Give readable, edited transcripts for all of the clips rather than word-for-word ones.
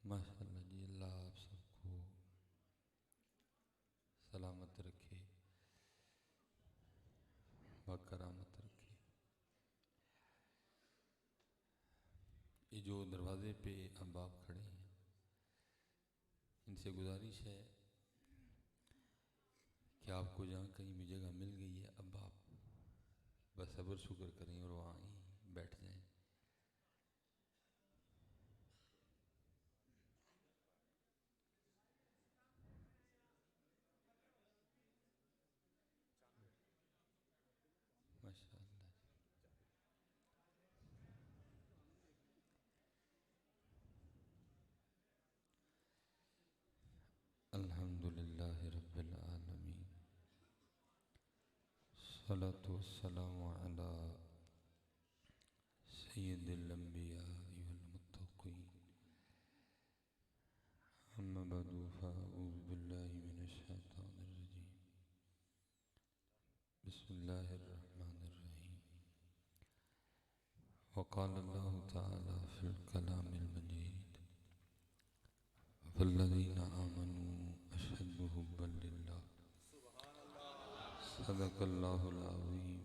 ماشاء اللہ جی، اللہ آپ سب کو سلامت رکھے و کرامت رکھے۔ یہ جو دروازے پہ احباب کھڑے ہیں، ان سے گزارش ہے کہ آپ کو جہاں کہیں بھی جگہ مل گئی ہے، اب آپ بس صبر شکر کریں اور وہاں ہی بیٹھ جائیں۔ ماشاء اللہ جی۔ الحمد للہ رب العالمین، الصلاة والسلام علی سید الانبیاء والمتقین، اما بعد فاعوذ باللہ من الشیطان الرجیم، بسم اللہ الرحمن الرحیم۔ وقال اللہ تعالی فی الکلام المجید، والذین آمنوا اشد حبا للہ، صدق اللہ العظیم،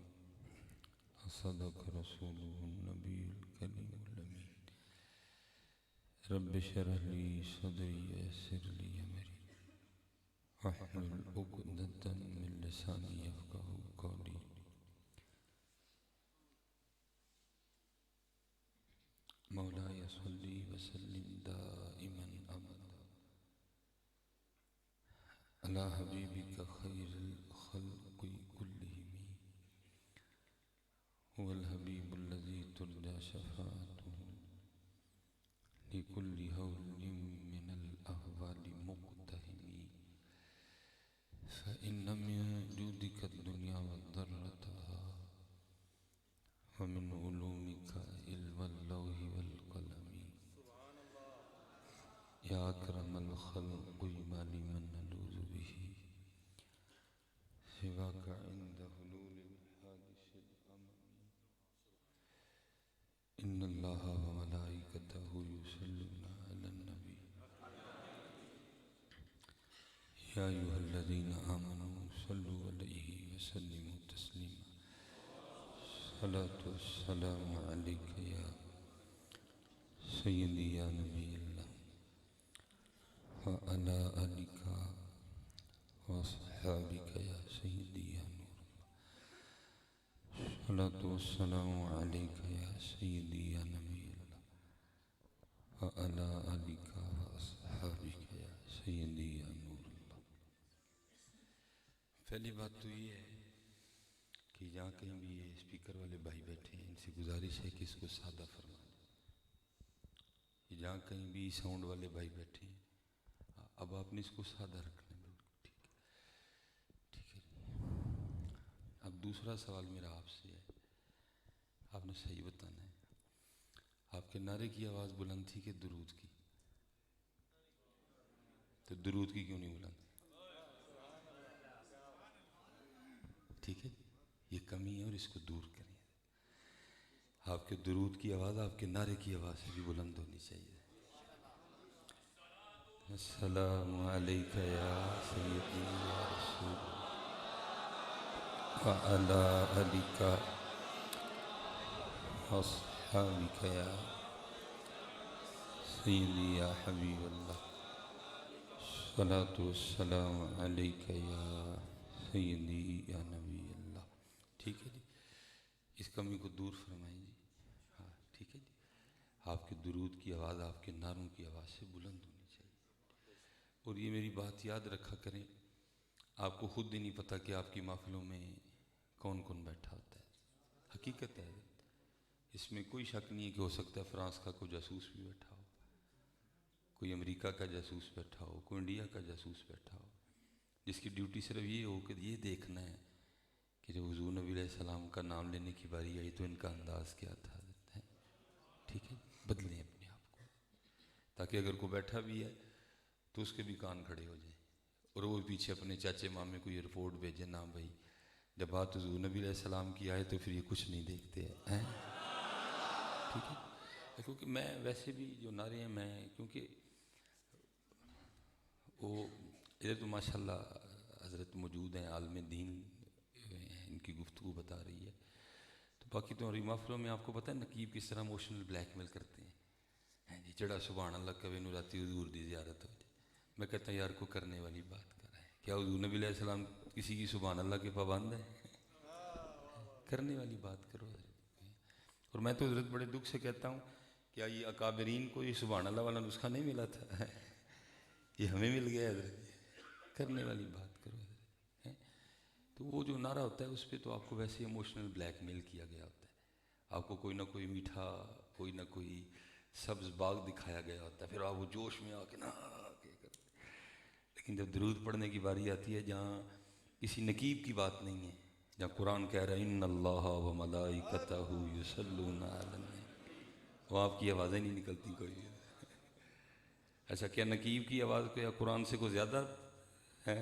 صدق رسولہ النبی الکریم الامین۔ رب اشرح لی صدری ویسر لی امری واحلل عقدۃ من لسانی یفقہوا قولی۔ مولاي صلی وسلم دائما ابدا علی حبیبک خیر الخلق کلہم، هو الحبیب الذی ترجى شفاعته لكل هول من الأهوال مقتحم، فإن من جودك الدنيا وضرتها، ومن علومك علم اللوح والقلم، يا أكرم الخلق ما لمن نلوذ به سواك عند حلول الحادث الأمم، إن الله وملائكته يصلون على النبي يا أيها الذين آمنوا صلوا عليه وسلموا تسليما، الصلاة والسلام عليك يا سيدي يا نبي الله، وعلى آلك وأصحابك يا سيدي يا نور الله، الصلاة والسلام عليك يا سيدي يا نبي الله، وعلى آلك وأصحابك يا سيدي يا نور الله۔ پہلی بات تو یہ ہے کہ جہاں کہیں بھی یہ اسپیکر والے بھائی بیٹھے ہیں، ان سے گزارش ہے کہ اس کو سادہ فرما دیں۔ جہاں کہیں بھی ساؤنڈ والے بھائی بیٹھے ہیں، اب آپ نے اس کو سادہ رکھنا ہے، بالکل ٹھیک ہے۔ اب دوسرا سوال میرا آپ سے ہے، آپ نے صحیح بتانا ہے، آپ کے نعرے کی آواز بلند تھی کہ درود کی؟ تو درود کی کیوں نہیں بلند؟ ٹھیک ہے، یہ کمی ہے اور اس کو دور کریں۔ آپ کے درود کی آواز آپ کے نعرے کی آواز سے بھی بلند ہونی چاہیے۔ السلام علیک یا سیدی یا رسول وعلی آلک واصحابک یا سیدی یا حبیب اللہ، الصلاة والسلام علیک یا سیدی یا نبی اللہ۔ ٹھیک ہے جی، اس کمی کو دور فرمائیں جی۔ ہاں ٹھیک ہے جی، آپ کے درود کی آواز آپ کے نعروں کی آواز سے بلند ہونی چاہیے۔ اور یہ میری بات یاد رکھا کریں، آپ کو خود بھی نہیں پتہ کہ آپ کی محفلوں میں کون کون بیٹھا ہوتا ہے۔ حقیقت ہے، اس میں کوئی شک نہیں ہے کہ ہو سکتا ہے فرانس کا کوئی جاسوس بھی بیٹھا ہو، کوئی امریکہ کا جاسوس بیٹھا ہو، کوئی انڈیا کا جاسوس بیٹھا ہو، جس کی ڈیوٹی صرف یہ ہو کہ یہ دیکھنا ہے کہ جب حضور نبی علیہ السلام کا نام لینے کی باری آئی تو ان کا انداز کیا تھا۔ ٹھیک ہے، بدلیں اپنے آپ کو، تاکہ اگر کوئی بیٹھا بھی ہے تو اس کے بھی کان کھڑے ہو جائیں، اور وہ پیچھے اپنے چاچے مامے کو یہ رپورٹ بھیجے، نہ بھائی جب بات حضور نبی علیہ السلام کی آئے تو پھر یہ کچھ نہیں دیکھتے ہیں۔ ٹھیک ہے، کیونکہ میں ویسے بھی جو نعرے ہیں، میں کیونکہ وہ ادھر تو ماشاءاللہ حضرت موجود ہیں، عالم دین ان کی گفتگو بتا رہی ہے. تو باقی تو محفلوں میں آپ کو پتہ ہے نقیب کس طرح ایموشنل بلیک میل کرتے ہیں. ہاں جی، جڑا سبحان اللہ کبھی نو راتی حضور دی زیارت ہو جائے. میں کہتا ہوں یار کو کرنے والی بات کر رہا ہے. کیا حضور نبی علیہ السلام کسی کی سبحان اللہ کے پابند ہیں؟ کرنے والی بات کرو حضرت. اور میں تو حضرت بڑے دکھ سے کہتا ہوں کیا یہ اکابرین کو یہ سبحان اللہ والا نسخہ نہیں ملا تھا؟ یہ ہمیں مل گیا حضرت. کرنے والی بات کرو حضرت. تو وہ جو نعرہ ہوتا ہے اس پہ تو آپ کو ویسے ایموشنل بلیک میل کیا گیا ہوتا ہے. آپ کو کوئی نہ کوئی میٹھا، کوئی نہ کوئی سبز باغ دکھایا گیا ہوتا ہے، پھر آپ وہ جوش میں آ کے نا کے کرتے. لیکن جب درود پڑھنے کی باری آتی ہے جہاں کسی نقیب کی بات نہیں ہے، جہاں قرآن کہہ رہا ہے ان اللہ و ملائکتہ یصلون علی النبی، وہ آپ کی آوازیں نہیں نکلتی کوئی. اچھا کیا نقیب کی آواز کو یا قرآن سے کوئی زیادہ ہے؟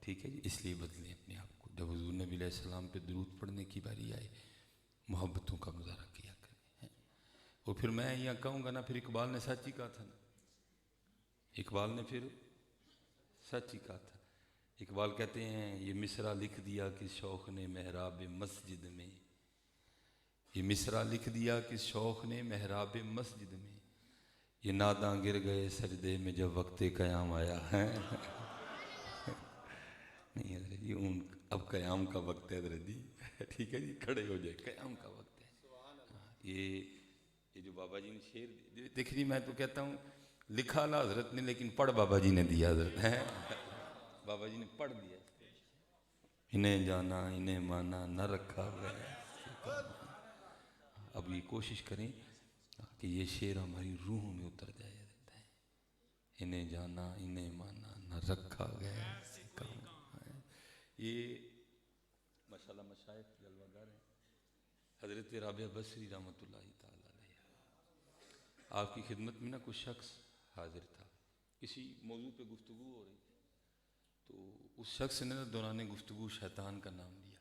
ٹھیک ہے جی، اس لیے بدلیں اپنے آپ کو. جب حضور نبی علیہ السلام پہ درود پڑھنے کی باری آئے محبتوں کا مظاہرہ کیا کریں. اور پھر میں یہاں کہوں گا نا، پھر اقبال نے سچ ہی کہا تھا نا. اقبال نے پھر سچ ہی کہا تھا. اقبال کہتے ہیں یہ مصرع لکھ دیا کس شوق نے محراب مسجد میں، یہ مصرع لکھ دیا کس شوق نے محراب مسجد میں، یہ ناداں گر گئے سجدے میں جب وقت قیام آیا ہے. نہیں حضرت جی، اب قیام کا وقت ہے حضرت جی. ٹھیک ہے جی، کھڑے ہو جائے، قیام کا وقت ہے. یہ جو بابا جی نے شعر دیکھ جی، میں تو کہتا ہوں لکھا لا حضرت نے لیکن پڑھ بابا جی نے دیا حضرت ہے. بابا جی نے پڑھ دیا. انہیں جانا انہیں مانا نہ رکھا گیا. اب یہ کوشش کریں کہ یہ شعر ہماری روحوں میں اتر جائے. انہیں جانا انہیں مانا نہ رکھا گیا. یہ ماشاءاللہ مشائخ جلوہ گر ہیں. حضرت رابعہ بصری رحمۃ اللہ تعالی علیہ، آپ کی خدمت میں نا کچھ شخص حاضر تھا، کسی موضوع پہ گفتگو ہو رہی تھی. تو اس شخص نے دوران گفتگو شیطان کا نام لیا.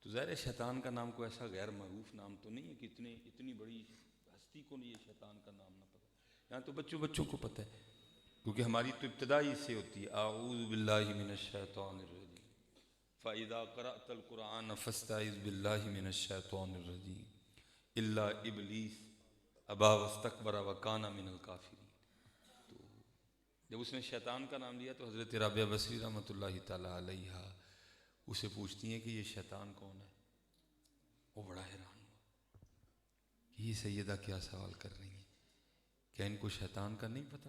تو ظاہر ہے شیطان کا نام کوئی ایسا غیر معروف نام تو نہیں ہے کہ اتنی بڑی ہستی کو نہیں یہ شیطان کا نام نہ پتہ. یہاں تو بچوں کو پتہ ہے، کیونکہ ہماری تو ابتدائی سے ہوتی ہے اعوذ باللہ من الشیطان الرجیم فاذا قرأت القرآن فاستعذ باللہ من الشیطان الرجیم الا ابلیس ابا واستکبر وکان من الکافرین. تو جب اس نے شیطان کا نام لیا تو حضرت رابعہ بصری رحمۃ اللہ تعالی علیہ اسے پوچھتی ہیں کہ یہ شیطان کون ہے. وہ بڑا حیران ہوا کہ یہ سیدہ کیا سوال کر رہی ہیں، کیا ان کو شیطان کا نہیں پتہ؟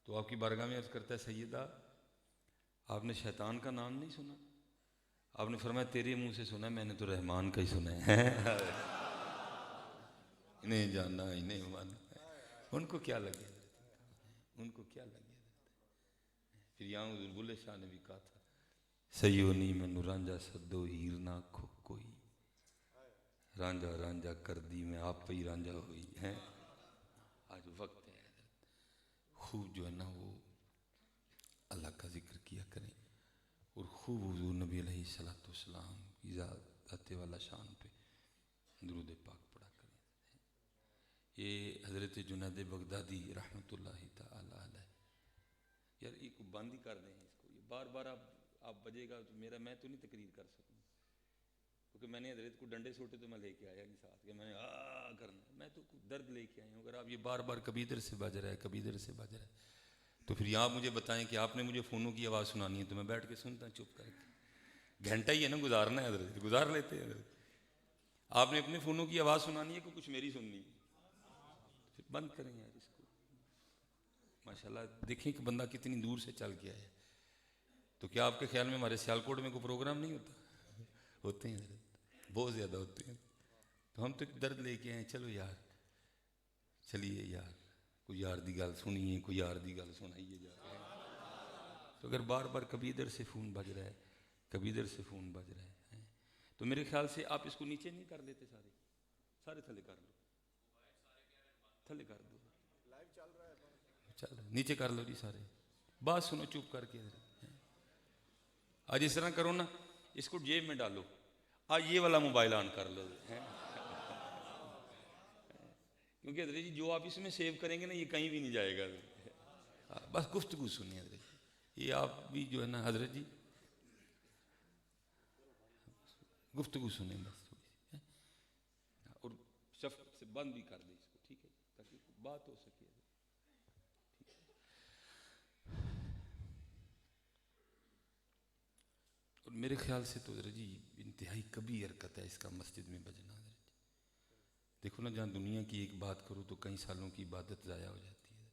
تو آپ کی بارگاہ میں عرض کرتا ہے سیدہ آپ نے شیطان کا نام نہیں سنا؟ آپ نے فرمایا تیرے منہ سے سنا، میں نے تو رحمان کا ہی سنا ہے. انہیں جانا انہیں مانا، ان کو کیا لگے، ان کو کیا لگے. پھر یہاں حضور بلے شاہ نے بھی کہا تھا سیونی میں نو رانجا سدو ہیر نہ کھو کوئی، رانجا رانجا کر دی میں آپ پہ ہی رانجا ہوئی ہے. آج وقت ہے خوب جو ہے نا وہ اللہ کا ذکر کیا کریں، اور خوب حضور نبی علیہ السلام کی ذات والا شان پہ درود پاک پڑھا کریں. یہ حضرت جنید بغدادی رحمۃ اللہ تعالی علیہ، یار یہ کو بند ہی کر دیں اس کو. یہ بار بار آپ بجے گا تو میں تو نہیں تقریر کر سکوں، کیونکہ میں نے حضرت کو ڈنڈے سوٹے تو میں لے کے آیا نہیں ساتھ کہ میں نے کرنا، میں تو درد لے کے آیا ہوں. اگر آپ یہ بار بار کبھی ادھر سے بج رہا ہے کبھی ادھر سے بج رہا ہے تو پھر یہاں مجھے بتائیں کہ آپ نے مجھے فونوں کی آواز سنانی ہے تو میں بیٹھ کے سنتا چپ کر کے. گھنٹہ ہی ہے نا گزارنا ہے حضرت، گزار لیتے ہیں حضرت. آپ نے اپنے فونوں کی آواز سنانی ہے کہ کچھ میری سننی ہے؟ پھر بند کریں یار اس کو. ماشاءاللہ دیکھیں کہ بندہ کتنی دور سے چل کے آیا. تو کیا آپ کے خیال میں ہمارے سیالکوٹ میں کوئی پروگرام نہیں ہوتا؟ ہوتے ہیں حضرت، بہت زیادہ ہوتے ہیں. تو ہم تو ایک درد لے کے آئے، چلو یار چلیے یار کوئی یار دی گل سنیے، کوئی یار دی گل سنائیے جا کے. تو اگر بار بار کبھی ادھر سے فون بج رہا ہے کبھی ادھر سے فون بج رہا ہے تو میرے خیال سے آپ اس کو نیچے نہیں کر لیتے، سارے تھلے کر لو، تھلے کر دو، چل نیچے کر لو جی سارے. بات سنو چپ کر کے. آج اس طرح کرو نا، اس کو جیب میں ڈالو، آج یہ والا موبائل آن کر لو. کیونکہ حضرت جی جو آپ اس میں سیو کریں گے نا یہ کہیں بھی نہیں جائے گا. بس گفتگو سنیے حضرت جی، یہ آپ بھی جو ہے نا حضرت جی گفتگو سنیں بس تھوڑی سی، اور شفقت سے بند بھی کر دیں اس کو، ٹھیک ہے، تاکہ بات ہو سکے. اور میرے خیال سے تو حضرت جی انتہائی کبھی حرکت ہے اس کا مسجد میں بجنا. حضرت جی دیکھو نا، جہاں دنیا کی ایک بات کرو تو کئی سالوں کی عبادت ضائع ہو جاتی ہے،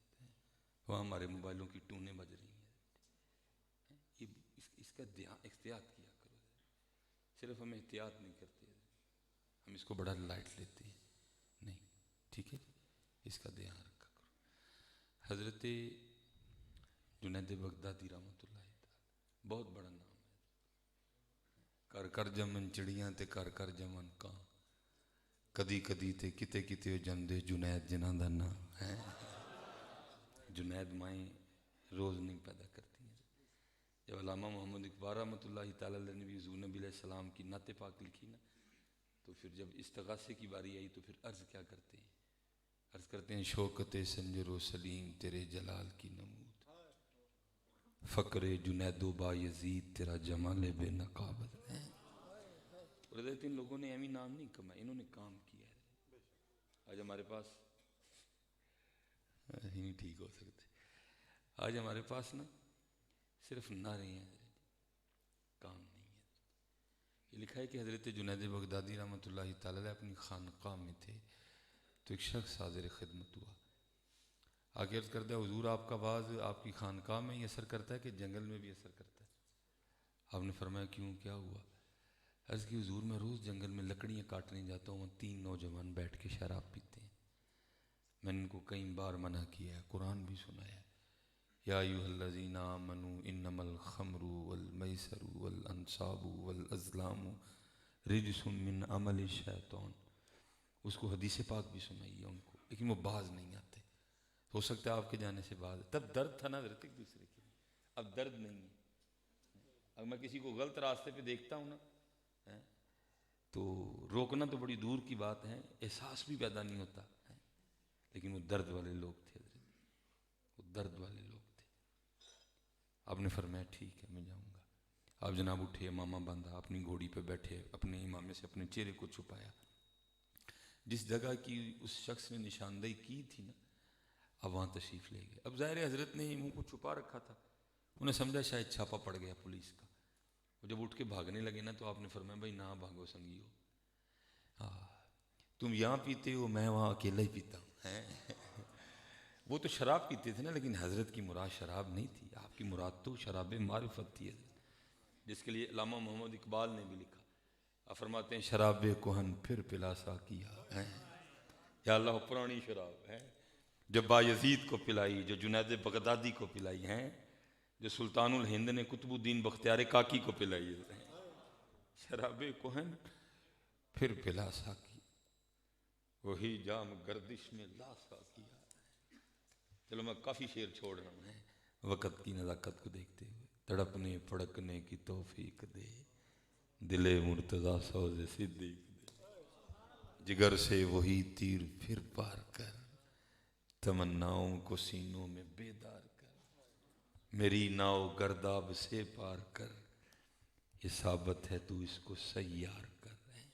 وہاں ہمارے موبائلوں کی ٹونیں بج رہی ہیں. یہ اس کا احتیاط کیا کرو. صرف ہم احتیاط نہیں کرتے، ہم اس کو بڑا لائٹ لیتے ہیں، نہیں، ٹھیک ہے، اس کا دھیان رکھا کرو. حضرت جنید بغدادی رحمۃ اللہ تعالی بہت بڑا نام ہے. کر کر جمن چڑیاں تے کر کر جمن کاں، کدی کدی تے کتے کتے جمدے جنید جنہاں دا نام ہے. جنید مائیں روز نہیں پیدا کرتی ہیں. جب علامہ محمد اقبال رحمۃ اللہ تعالی علیہ نے بھی حضور نبی علیہ السلام کی نعت پاک لکھی نا، تو پھر جب استغاثے کی باری آئی تو پھر عرض کیا کرتے ہیں؟ عرض کرتے ہیں شوکت سنجر و سلیم تیرے جلال کی نمود، فقر جنید و با یزید تیرا جمال بے نقابت ہے. اور حضرت ان لوگوں نے ایمی نام نہیں کمائے، انہوں نے کام کیا ہے. آج ہمارے پاس ہی نہیں ٹھیک ہو سکتے، آج ہمارے پاس نا صرف نعرے ہیں، کام نہیں ہے. یہ لکھا ہے کہ حضرت جنید بغدادی رحمۃ اللہ تعالی علیہ اپنی خانقاہ میں تھے تو ایک شخص حاضر خدمت ہوا، آگے عرض کرتا ہے حضور آپ کا باز آپ کی خانقاہ میں ہی اثر کرتا ہے کہ جنگل میں بھی اثر کرتا ہے؟ آپ نے فرمایا کیوں، کیا ہوا؟ عرض کی حضور میں روز جنگل میں لکڑیاں کاٹنے جاتا ہوں، وہاں 3 نوجوان بیٹھ کے شراب پیتے ہیں. میں نے ان کو کئی بار منع کیا ہے، قرآن بھی سنایا ہے، یا ایھا الذین آمنوا انما الخمر والمیسر والانصاب والازلام رجس من عمل الشیطان. اس کو حدیث پاک بھی سنائی ہے ان کو، لیکن وہ باز نہیں آتے. ہو سکتا ہے آپ کے جانے سے باز، تب درد تھا نا حضرت ایک دوسرے کے، اب درد نہیں ہے. اگر میں کسی کو غلط راستے پہ دیکھتا ہوں نا تو روکنا تو بڑی دور کی بات ہے، احساس بھی پیدا نہیں ہوتا. لیکن وہ درد والے لوگ تھے حضرت، وہ درد والے لوگ تھے. آپ نے فرمایا ٹھیک ہے میں جاؤں گا. آپ جناب اٹھے، امامہ باندھا، اپنی گھوڑی پہ بیٹھے، اپنے امامے سے اپنے چہرے کو چھپایا. جس جگہ کی اس شخص نے نشاندہی کی تھی نا، اب وہاں تشریف لے گئے. اب ظاہر حضرت نے منہ کو چھپا رکھا تھا، انہیں سمجھا شاید چھاپا پڑ گیا پولیس کا. وہ جب اٹھ کے بھاگنے لگے نا تو آپ نے فرمایا بھائی نہ بھاگو سنگیو، تم یہاں پیتے ہو، میں وہاں اکیلا ہی پیتا ہوں. وہ تو شراب پیتے تھے نا، لیکن حضرت کی مراد شراب نہیں تھی، آپ کی مراد تو شراب معرفت تھی حضرت، جس کے لیے علامہ محمد اقبال نے بھی لکھا. آپ فرماتے ہیں شراب کہن پھر پلاسا کیا ہے، یا اللہ پرانی شراب ہے جو بایزید کو پلائی، جو جنید بغدادی کو پلائی ہیں، جو سلطان الہند نے قطب الدین بختیار کاکی کو پلائی ہے. شراب کہن پھر پلاسا کی، وہی جام گردش میں لاسا کیا. چلو میں کافی شعر چھوڑ رہا ہوں، وقت کی نزاکت کو دیکھتے ہوئے. تڑپنے پھڑکنے کی توفیق دے، دل مرتضیٰ سوز صدیق دے، جگر سے وہی تیر پھر پار کر، تمناؤں کو سینوں میں بیدار کر، میری ناؤ گرداب سے پار کر، یہ ثابت ہے تو اس کو سیار کر رہے ہیں.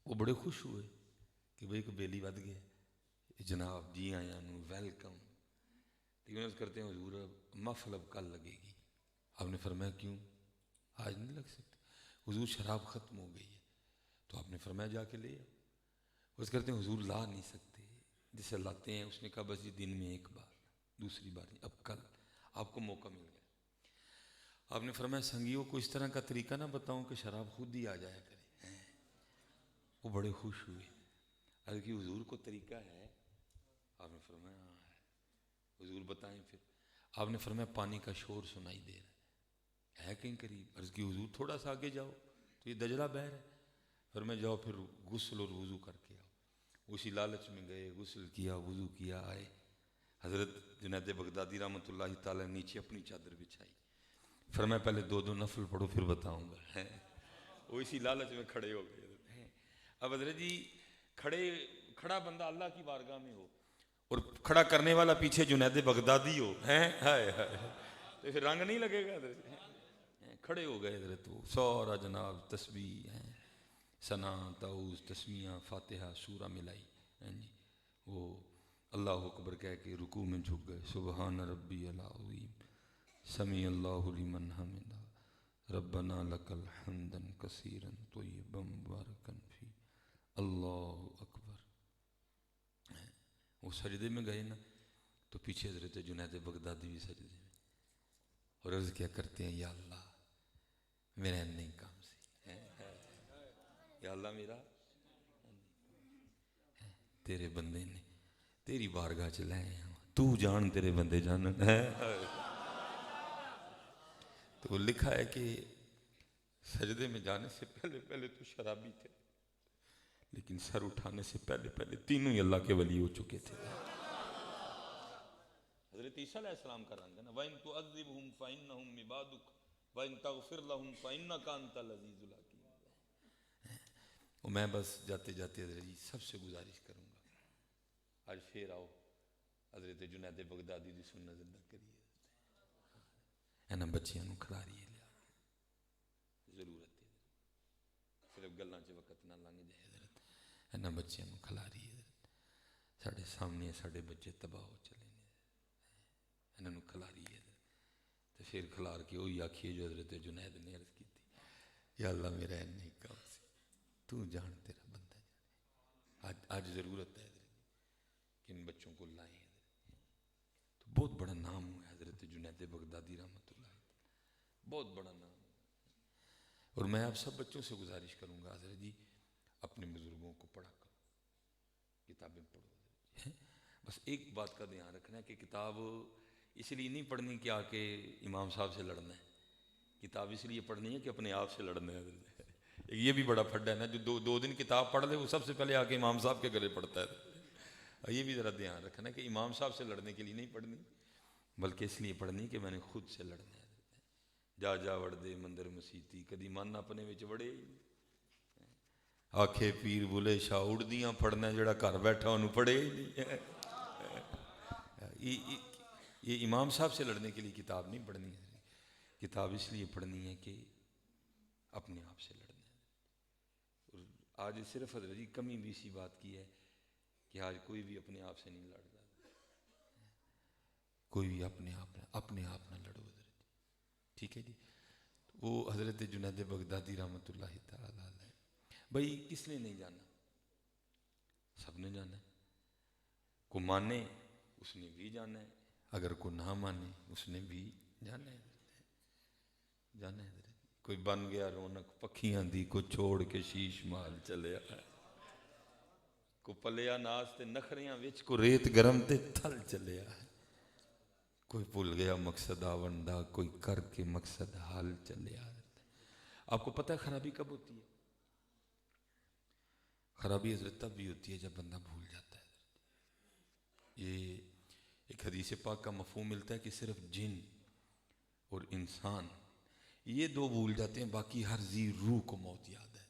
وہ بڑے خوش ہوئے کہ بھئی ایک بیلی ود گئے. جناب جی آیاں نو ویلکم. لیکن عرض کرتے ہیں حضور محفل اب کل لگے گی. آپ نے فرمایا کیوں، آج نہیں لگ سکتی؟ حضور شراب ختم ہو گئی ہے. تو آپ نے فرمایا جا کے لے آؤ. عرض کرتے ہیں حضور لا نہیں سکتے، جسے لاتے ہیں اس نے کہا بس یہ دن میں ایک بار، دوسری بار نہیں، اب کل آپ کو موقع مل گیا. آپ نے فرمایا سنگیوں کو اس طرح کا طریقہ نہ بتاؤں کہ شراب خود ہی آ جایا کرے. وہ بڑے خوش ہوئے. عرض کی حضور کو طریقہ ہے؟ آپ نے فرمایا ہاں ہے. حضور بتائیں پھر. آپ نے فرمایا پانی کا شور سنائی دے رہا ہے کہیں قریب. عرض کی حضور تھوڑا سا آگے جاؤ تو یہ دجلہ بہہ رہا ہے. فرمایا جاؤ پھر غسل اور وضو کر کے آؤ. اسی لالچ میں گئے، غسل کیا، وضو کیا، آئے. حضرت جنید بغدادی رحمۃ اللہ تعالی نیچے اپنی چادر بچھائی. فرمایا پہلے 2 نفل پڑھو پھر بتاؤں گا. وہ اسی لالچ میں کھڑے ہو گئے. اب حضرت جی کھڑا بندہ اللہ کی بارگاہ میں ہو، اور کھڑا کرنے والا پیچھے جنید بغدادی ہو ہیں ہائے ہائے تو پھر رنگ نہیں لگے گا حضرت کھڑے ہو گئے حضرت وہ سورا جناب تسبیح ہیں ثنا تعوذ تسمیہ فاتحہ سورہ ملائی ہیں جی وہ اللہ اکبر کہہ کے رکوع میں جھک گئے سبحان ربی العظیم سمیع اللہ لمن حمدہ ربنا لک الحمد کثیرا طیبا مبارکا فی اللہ اکبر وہ سجدے میں گئے نا تو پیچھے حضرت جنید بغدادی بھی سجدے میں اور عرض کیا کرتے ہیں یا اللہ میرا نہیں کام سے یا اللہ میرا تیرے بندے نے تیری بارگاہ چ لائے ہیں تو جان تیرے بندے جان تو وہ لکھا ہے کہ سجدے میں جانے سے پہلے پہلے تو شرابی تھے لیکن سر اٹھانے سے پہلے پہلے تینوں ہی اللہ کے ولی ہو چکے تھے حضرت عیسیٰ علیہ السلام کا رنگ ہے نا وَإِن تُعَذِّبْهُمْ فَإِنَّهُمْ عِبَادُكَ وَإِن تَغْفِرْ لَهُمْ فَإِنَّكَ أَنْتَ الْعَزِيزُ الْحَكِيمُ اور میں بس جاتے جاتے حضرت جی سب سے گزارش کروں گا آج پھر آؤ حضرت جنید بغدادی دی سنت زندہ کریے اینا بچیاں نو کھلاری ہے لیا ضرورت ہے صرف گلاں چ وقت نہ لنگ جائے حضرت اینا بچیاں نو کھلاری ہے ساڑھے سامنے ساڑھے بچے تباہ ہو چلے انہوں نے کھلاری ہے تو پھر کھلار کے وہی آکھیے جو حضرت جنید نے عرض کی تھی یا اللہ میرا نہیں کام سی تو جان تیرا بندہ جانے آج ضرورت ہے حضرت کہ ان بچوں کو لائیں تو بہت بڑا نام ہوا ہے حضرت جنید بغدادی رحمۃ اللہ بہت بڑا نام اور میں آپ سب بچوں سے گزارش کروں گا حضرت جی اپنے بزرگوں کو پڑھا کرو کتابیں پڑھو بس ایک بات کا دھیان رکھنا ہے کہ کتاب اس لیے نہیں پڑھنی کہ آ کے امام صاحب سے لڑنا ہے کتاب اس لیے پڑھنی ہے کہ اپنے آپ سے لڑنا ہے یہ بھی بڑا پھڈا ہے نا جو دو دن کتاب پڑھ لے وہ سب سے پہلے آ کے امام صاحب کے گلے پڑھتا ہے یہ بھی ذرا دھیان رکھنا ہے کہ امام صاحب سے لڑنے کے لیے نہیں پڑھنی بلکہ اس لیے پڑھنی کہ میں نے خود سے لڑنا ہے جا جا وڑ دے مندر مسیتی کدی من اپنے وچ وڑے آکھے پیر بولے شاہ اڑدیاں پڑھنا جڑا گھر بیٹھا انہوں پڑھے یہ امام صاحب سے لڑنے کے لیے کتاب نہیں پڑھنی ہے کتاب اس لیے پڑھنی ہے کہ اپنے آپ سے لڑنا ہے اور آج صرف حضرت جی کمی بھی اسی بات کی ہے کہ آج کوئی بھی اپنے آپ سے نہیں لڑ رہا کوئی بھی اپنے آپ نہ لڑو حضرت ٹھیک ہے جی وہ حضرت جنید بغدادی رحمۃ اللہ تعالی علیہ بھائی کس نے نہیں جانا سب نے جانا ہے کو مانے اس نے بھی جانا ہے اگر کو نہ مانے اس نے بھی جانا ہے کوئی بن گیا رونق پکھیاں دی کو چھوڑ کے شیش مال چلیا کو پلیا ناز تے نخریاں وچ کو ریت گرم تے تھل چلیا کوئی بھول گیا مقصد آوندا کوئی کر کے مقصد حال چلیا آپ کو پتہ ہے خرابی کب ہوتی ہے خرابی حضرت تب بھی ہوتی ہے جب بندہ بھول جاتا ہے یہ ایک حدیث پاک کا مفہوم ملتا ہے کہ صرف جن اور انسان یہ دو بھول جاتے ہیں باقی ہر ذی روح کو موت یاد ہے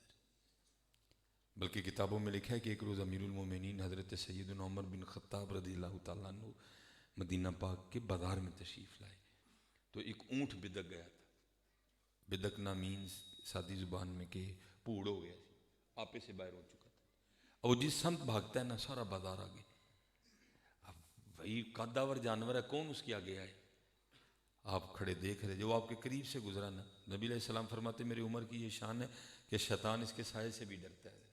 بلکہ کتابوں میں لکھا ہے کہ ایک روز امیر المومنین حضرت سیدنا عمر بن خطاب رضی اللہ تعالیٰ عنہ مدینہ پاک کے بازار میں تشریف لائے تو ایک اونٹ بدک گیا تھا بدکنا مینز سادی زبان میں کہ پوڑ ہو گیا آپے سے باہر ہو چکا تھا اور جس سمت بھاگتا ہے نا سارا بازار آگے اب وہی قداور جانور ہے کون اس کی آگے آئے آپ کھڑے دیکھ رہے جو آپ کے قریب سے گزرا نا نبی علیہ السلام فرماتے میری عمر کی یہ شان ہے کہ شیطان اس کے سائے سے بھی ڈرتا ہے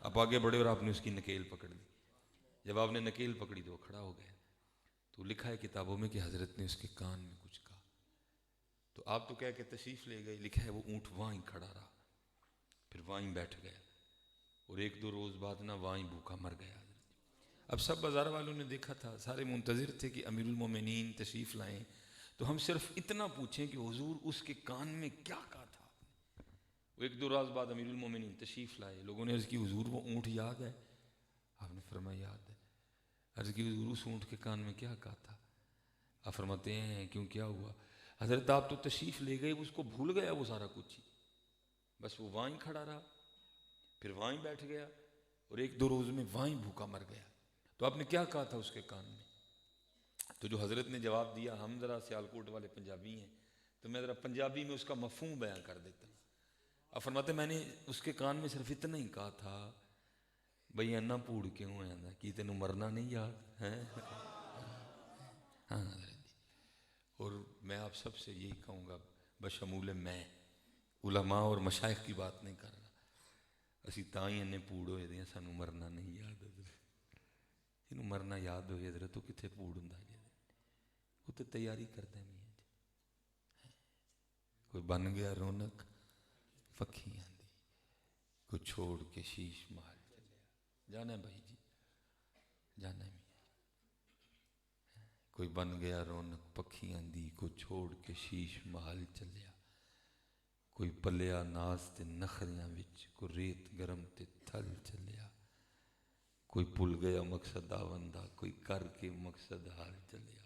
آپ آگے بڑھے اور آپ نے اس کی نکیل پکڑ لی جب آپ نے نکیل پکڑی تو وہ کھڑا ہو گیا تو لکھا ہے کتابوں میں کہ حضرت نے اس کے کان میں کچھ کہا تو آپ تو کہہ کے تشریف لے گئے لکھا ہے وہ اونٹ وہاں ہی کھڑا رہا پھر وہاں ہی بیٹھ گیا اور ایک دو روز بعد نہ وہاں ہی بھوکا مر گیا اب سب بازار والوں نے دیکھا تھا سارے منتظر تھے کہ امیر المومنین تشریف لائیں تو ہم صرف اتنا پوچھیں کہ حضور اس کے کان میں کیا کہا تھا وہ ایک دو راز بعد امیر المومنین تشریف لائے لوگوں نے عرض کی حضور وہ اونٹ یاد ہے آپ نے فرمایا یاد ہے عرض کی حضور اس اونٹ کے کان میں کیا کہا تھا آپ فرماتے ہیں کیوں کیا ہوا حضرت آپ تو تشریف لے گئے اس کو بھول گیا وہ سارا کچھ ہی بس وہ وہاں ہی کھڑا رہا پھر وہاں ہی بیٹھ گیا اور ایک دو روز میں وہاں ہی بھوکا مر گیا تو آپ نے کیا کہا تھا اس کے کان میں؟ تو جو حضرت نے جواب دیا، ہم ذرا سیالکوٹ والے پنجابی ہیں تو میں ذرا پنجابی میں اس کا مفہوم بیان کر دیتا ہوں۔ اب فرماتے میں نے اس کے کان میں صرف اتنا ہی کہا تھا، بھئی اینا پوڑ کیوں ہے کہ تینوں مرنا نہیں یاد ہے؟ ہاں حضرت جی، اور میں آپ سب سے یہی کہوں گا بشمول میں علماء اور مشائخ کی بات نہیں کر رہا، اسی تائیں انہیں پوڑ ہوئے دیں سانوں مرنا نہیں یاد حضرت، جنہوں مرنا یاد ہوئے حضرت تو کتنے پوڑ ہوں جی، وہ تو تیاری کرتے ہیں جی۔ کوئی بن گیا رونق پکھیاں دی، کوئی چھوڑ کے شیش محل چلیا، جانا ہے بھائی جی، جانا ہے میاں، کوئی بن گیا رونق پکھیاں دی، کوئی چھوڑ کے شیش محل چلیا، کوئی پلیا ناز تے نخریاں وچ، کوئی ریت گرم تے تھل چلیا، کوئی پل گیا مقصد آوندا، کوئی کر کے مقصد حال چلیا،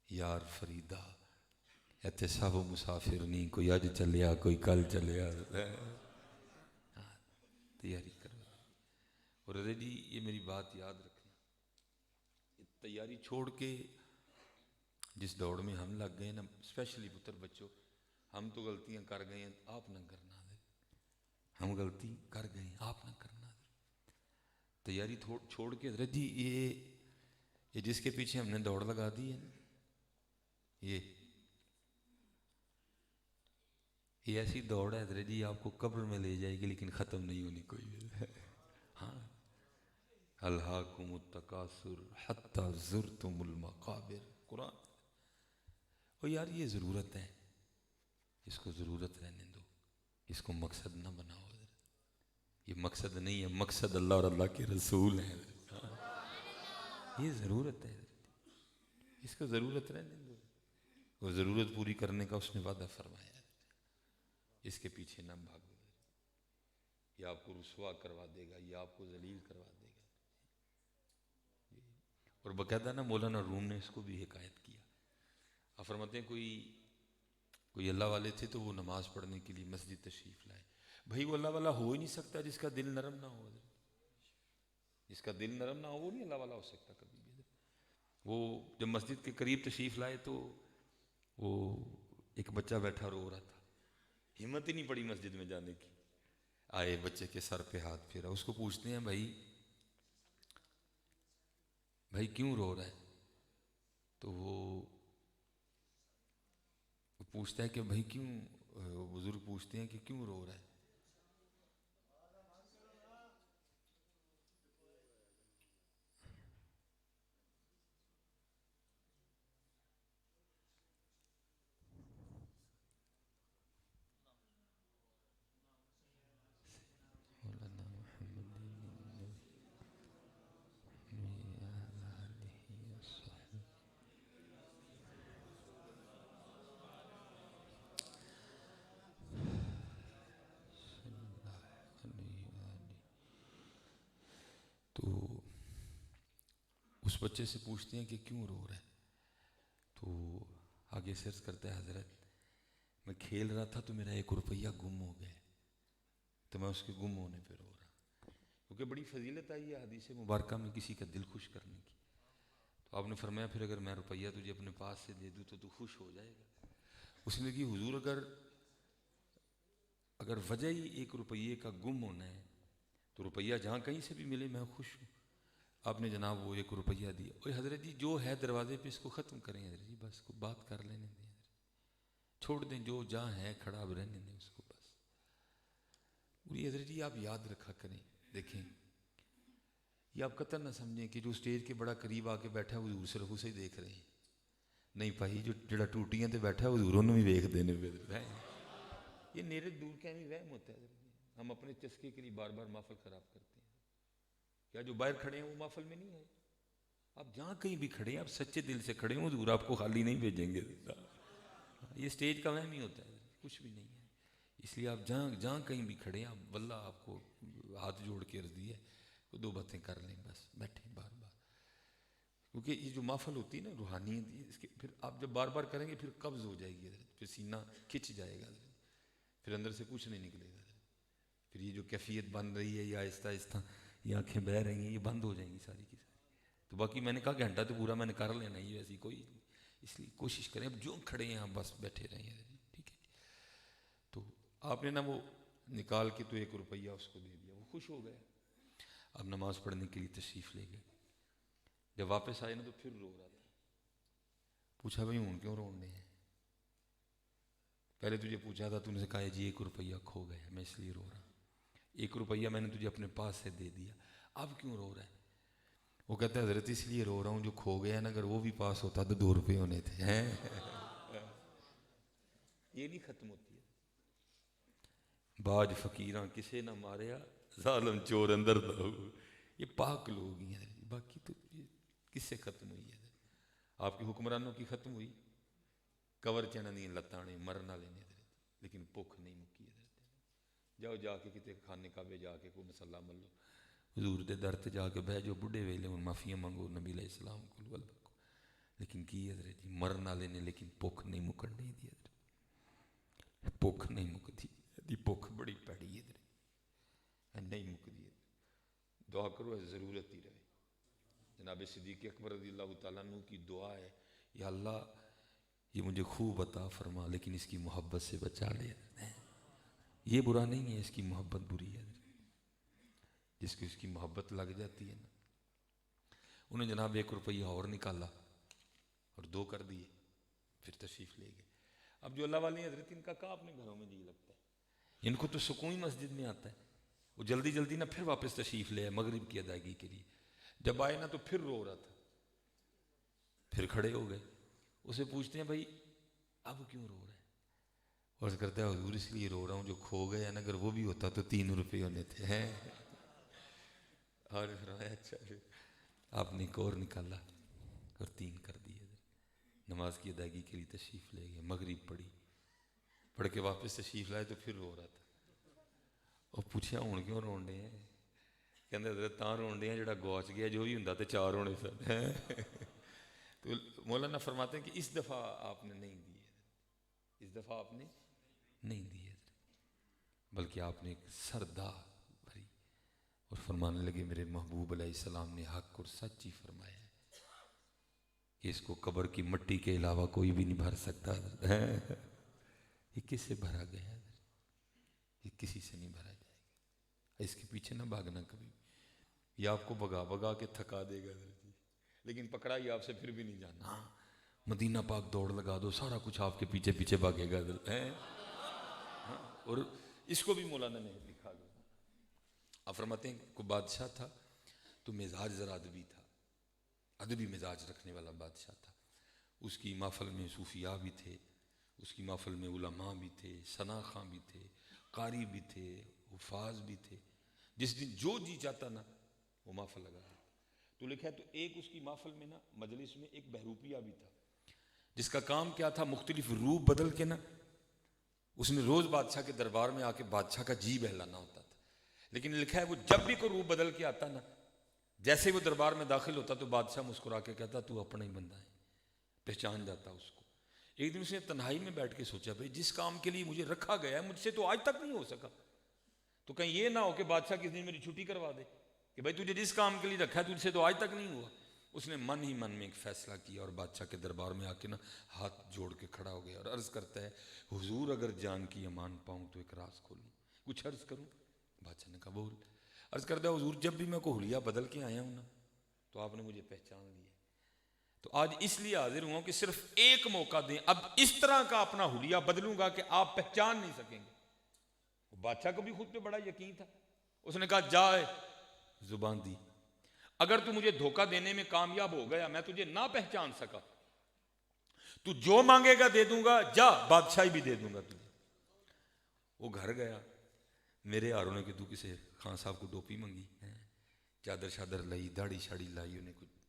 یار فریدہ ایتھے سب مسافر نہیں، کوئی اج چلیا کوئی کل چلیا، تیاری کرو۔ اور رضا جی یہ میری بات یاد رکھنا، تیاری چھوڑ کے جس دوڑ میں ہم لگ گئے نا، اسپیشلی پتر بچوں، ہم تو غلطیاں کر گئے ہیں، آپ نہ کرنا دے، ہم غلطی کر گئے ہیں آپ نہ کرنا دے۔ تیاری چھوڑ کے حضرت جی یہ جس کے پیچھے ہم نے دوڑ لگا دی ہے نا، یہ ایسی دوڑ ہے حضرت جی آپ کو قبر میں لے جائے گی لیکن ختم نہیں ہونی کوئی۔ ہاں، الہاکم التکاثر حتی زرتم المقابر، قرآن۔ اور یار یہ ضرورت ہے، اس کو ضرورت رہنے دو، اس کو مقصد نہ بناؤ حضرت، یہ مقصد نہیں ہے، مقصد اللہ اور اللہ کے رسول ہیں، یہ ضرورت ہے حضرت، اس کو ضرورت رہنے دو، وہ ضرورت پوری کرنے کا اس نے وعدہ فرمایا ہے، اس کے پیچھے نہ بھاگو، یہ آپ کو رسوا کروا دے گا، یہ آپ کو ذلیل کروا دے گا۔ اور باقاعدہ نا مولانا روم نے اس کو بھی حکایت کیا، آپ فرماتے ہیں کوئی اللہ والے تھے تو وہ نماز پڑھنے کے لیے مسجد تشریف لائے، بھائی وہ اللہ والا ہو ہی نہیں سکتا جس کا دل نرم نہ ہو، جس کا دل نرم نہ ہو وہ نہیں اللہ والا ہو سکتا کبھی بھی۔ وہ جب مسجد کے قریب تشریف لائے تو وہ ایک بچہ بیٹھا رو رہا تھا، ہمت ہی نہیں پڑی مسجد میں جانے کی، آئے بچے کے سر پہ ہاتھ پھیرا، اس کو پوچھتے ہیں بھائی کیوں رو رہا ہے؟ تو وہ پوچھتا ہے کہ بھائی کیوں، بزرگ پوچھتے ہیں کہ کیوں رو رہا ہے؟ تو اس بچے سے پوچھتے ہیں کہ کیوں رو رہا ہے؟ تو آگے سرچ کرتا ہے، حضرت میں کھیل رہا تھا تو میرا 1 روپیہ گم ہو گیا تو میں اس کے گم ہونے پہ رو رہا، کیونکہ بڑی فضیلت آئی ہے حدیث مبارکہ میں کسی کا دل خوش کرنے کی۔ تو آپ نے فرمایا پھر اگر میں روپیہ تجھے اپنے پاس سے دے دوں تو تو خوش ہو جائے گا؟ اس نے کہا حضور اگر وجہ ہی 1 روپیے کا گم ہونا ہے تو روپیہ جہاں کہیں سے بھی ملے میں خوش ہوں۔ آپ نے جناب وہ 1 روپیہ دیا، اوے حضرت جی جو ہے دروازے پہ اس کو ختم کریں حضرت جی، بس کو بات کر لینے دیں، چھوڑ دیں جو جہاں ہے کھڑا اب رہنے دیں اس کو بس۔ بولی حضرت جی آپ یاد رکھا کریں، دیکھیں یہ آپ قطع نہ سمجھیں کہ جو سٹیج کے بڑا قریب آ کے بیٹھا ہے وہ حضور صرف اسے ہی دیکھ رہے ہیں، نہیں بھائی جو جڑا ٹوٹیاں تے بیٹھا ہے وہ حضور انہوں بھی دیکھ دینے پہ، یہ نیرے دور کے ہمیں وہم ہوتا ہے، ہم اپنے چسکے کے لیے بار بار محفل خراب کرتے ہیں۔ کیا جو باہر کھڑے ہیں وہ محفل میں نہیں ہے؟ آپ جہاں کہیں بھی کھڑے ہیں، آپ سچے دل سے کھڑے ہوں، حضور آپ کو خالی نہیں بھیجیں گے، یہ سٹیج کا وہم ہی ہوتا ہے، کچھ بھی نہیں ہے۔ اس لیے آپ جہاں کہیں بھی کھڑے ہیں، واللہ آپ کو ہاتھ جوڑ کے عرضی ہے 2 باتیں کر لیں بس، بیٹھیں بار بار، کیونکہ یہ جو محفل ہوتی ہے نا روحانیت، اس کے پھر آپ جب بار بار کریں گے پھر قبض ہو جائے گی، پھر سینہ کھچ جائے گا، پھر اندر سے کچھ نہیں نکلے گا، پھر یہ جو کیفیت بن رہی ہے یہ آہستہ آہستہ یہ آنکھیں بہ رہی ہیں، یہ بند ہو جائیں گی ساری کی ساری. تو باقی میں نے کہا گھنٹہ تو پورا میں نے کر لینا ہی، ایسی کوئی اس لیے کوشش کریں اب جو کھڑے ہیں آپ بس بیٹھے رہیں. ٹھیک ہے. تو آپ نے نا وہ نکال کے تو 1 روپیہ اس کو دے دیا، وہ خوش ہو گیا. اب نماز پڑھنے کے لیے تشریف لے گئے. جب واپس آئے نا تو پھر رو رہا تھا. پوچھا بھائی ہوں کیوں رونے ہیں؟ پہلے تجھے پوچھا تھا، تو نے کہا جی 1 روپیہ کھو گیا میں اس لیے رو رہا ہوں. 1 روپیہ میں نے تجھے اپنے پاس سے دے دیا، اب کیوں رو رہا ہے؟ وہ کہتا ہے حضرت اس لیے رو رہا ہوں جو کھو گیا نا، اگر وہ بھی پاس ہوتا تو 2 روپے ہونے تھے. یہ نہیں ختم ہوتی ہے. باج فقیراں کسے نہ ماریا، ظالم چور اندر نہ ہو. یہ پاک لوگ ہی ہیں، باقی تو کس سے ختم ہوئی ہے؟ آپ کے حکمرانوں کی ختم ہوئی، کور چڑھن دی لتاں نے مرن والے نے، لیکن بھوک نہیں مکی. جاؤ جا کے کتے خانے کعبے جا کے کوئی مسلح مل لو، حضور دے در تے جا کے بہ جو، بڈھے ویلے ہوں معافیاں منگو نبی علیہ السلام کو. لیکن کی حضرت جی مرن والے نے، لیکن بھوک نہیں مکن نہیں دی. حضرت بھوک نہیں مکتی دی، بھوک بڑی پیڑی ہے حضرت، نہیں مکتی ہے. دعا کرو ہے ضرورت ہی رہے. جناب صدیق اکبر رضی اللہ تعالیٰ عنہ کی دعا ہے، یا اللہ یہ مجھے خوب عطا فرما لیکن اس کی محبت سے بچا لے. یہ برا نہیں ہے، اس کی محبت بری ہے. جس کی اس کی محبت لگ جاتی ہے نا. انہیں جناب 1 روپیہ اور نکالا اور 2 کر دیے، پھر تشریف لے گئے. اب جو اللہ والے حضرت ان کا کہاں اپنے گھروں میں جی لگتا ہے، ان کو تو سکون مسجد میں آتا ہے. وہ جلدی جلدی نا پھر واپس تشریف لے آئے مغرب کی ادائیگی کے لیے. جب آئے نا تو پھر رو رہا تھا. پھر کھڑے ہو گئے، اسے پوچھتے ہیں بھائی اب کیوں رو رہا ہے؟ اور کرتا ہے حضور اس لیے رو رہا ہوں جو کھو گیا نا، اگر وہ بھی ہوتا تو 3 روپے ہونے تھے. اور اچھا آپ نے ایک اور نکالا اور 3 کر دیے. نماز کی ادائیگی کے لیے تشریف لے گئے، مغرب پڑھی، پڑھ کے واپس تشریف لائے تو پھر رو رہا تھا. اور پوچھا ہوں کیوں رون ڈے ہیں؟ کہتے حضرت تاں رون ڈے ہیں جڑا گواچ گیا، جو بھی ہوں تو 4 ہونے سن. تو مولانا فرماتے ہیں کہ اس دفعہ آپ نے نہیں دی ہے، اس دفعہ آپ نے نہیں دی ہے، بلکہ آپ نے ایک سردا بھری اور فرمانے لگے میرے محبوب علیہ السلام نے حق اور سچ ہی فرمایا ہے کہ اس کو قبر کی مٹی کے علاوہ کوئی بھی نہیں بھر سکتا. یہ کس سے بھرا گیا ہے؟ یہ کسی سے نہیں بھرا جائے گا. اس کے پیچھے نہ بھاگنا کبھی، یہ آپ کو بگا بگا کے تھکا دے گا، لیکن پکڑا ہی آپ سے پھر بھی نہیں جانا. مدینہ پاک دوڑ لگا دو، سارا کچھ آپ کے پیچھے پیچھے بھاگے گا. اور اس کو بھی مولانا نے لکھا گیا. آپ فرماتے ہیں کوئی بادشاہ تھا تو مزاج ذرا ادبی تھا، ادبی مزاج رکھنے والا بادشاہ تھا. اس کی محفل میں صوفیاء بھی تھے، اس کی محفل میں علماء بھی تھے، ثنا خاں بھی تھے، قاری بھی تھے، حفاظ بھی تھے. جس دن جو جی چاہتا نا وہ محفل لگا دیتا. تو لکھا ہے تو ایک اس کی محفل میں نا مجلس میں ایک بہروپیہ بھی تھا، جس کا کام کیا تھا مختلف روپ بدل کے نا اس نے روز بادشاہ کے دربار میں آ کے بادشاہ کا جی بہلانا ہوتا تھا. لیکن لکھا ہے وہ جب بھی کوئی روپ بدل کے آتا نا، جیسے وہ دربار میں داخل ہوتا تو بادشاہ مسکرا کے کہتا تو اپنا ہی بندہ ہے، پہچان جاتا اس کو. ایک دن اس نے تنہائی میں بیٹھ کے سوچا بھائی جس کام کے لیے مجھے رکھا گیا ہے مجھ سے تو آج تک نہیں ہو سکا، تو کہیں یہ نہ ہو کہ بادشاہ کس دن میری چھٹی کروا دے کہ بھائی تجھے جس کام کے لیے رکھا ہے تجھ سے تو آج تک نہیں ہوا. اس نے من ہی من میں ایک فیصلہ کیا اور بادشاہ کے دربار میں آ کے نا ہاتھ جوڑ کے کھڑا ہو گیا اور عرض کرتا ہے حضور اگر جان کی امان پاؤں تو ایک راز کھولوں، کچھ عرض کروں؟ بادشاہ نے کہا بول. عرض کرتا ہے حضور جب بھی میں کو حلیہ بدل کے آیا ہوں نا تو آپ نے مجھے پہچان لیا، تو آج اس لیے حاضر ہوا کہ صرف ایک موقع دیں، اب اس طرح کا اپنا حلیہ بدلوں گا کہ آپ پہچان نہیں سکیں گے. بادشاہ کو بھی خود پہ بڑا یقین تھا. اس نے کہا جائے زبان دی، اگر تو مجھے دھوکہ دینے میں کامیاب ہو گیا، میں تجھے نہ پہچان سکا، تو جو مانگے گا دے دوں گا، جا بادشاہی بھی دے دوں گا تجھے. وہ گھر گیا، میرے ہاروں نے کہ تو کسے خان صاحب کو ٹوپی منگی، چادر شادر لائی، داڑھی شاڑی لائی، انہیں کچھ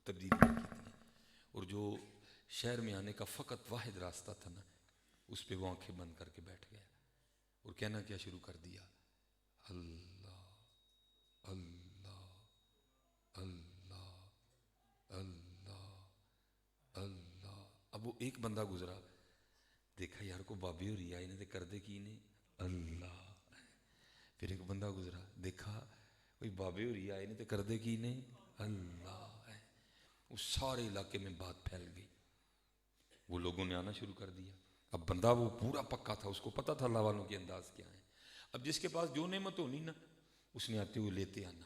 تبدیلی کی تھی. اور جو شہر میں آنے کا فقط واحد راستہ تھا نا اس پہ وہ آنکھیں بند کر کے بیٹھ گیا اور کہنا کیا شروع کر دیا، اللہ اللہ اللہ اللہ اللہ. اب وہ ایک بندہ گزرا، دیکھا یار کو بابی ہو رہی ہے انہیں کر دے کی نہیں اللہ. پھر ایک بندہ گزرا، دیکھا کوئی بابے ہو رہی آئے نہیں تو کر دے کی نہیں اللہ ہے. اس سارے علاقے میں بات پھیل گئی. وہ لوگوں نے آنا شروع کر دیا. اب بندہ وہ پورا پکا تھا, اس کو پتا تھا اللہ والوں کے انداز کیا ہیں. اب جس کے پاس جو نعمت ہونی نا اس نے آتے ہوئے لیتے آنا,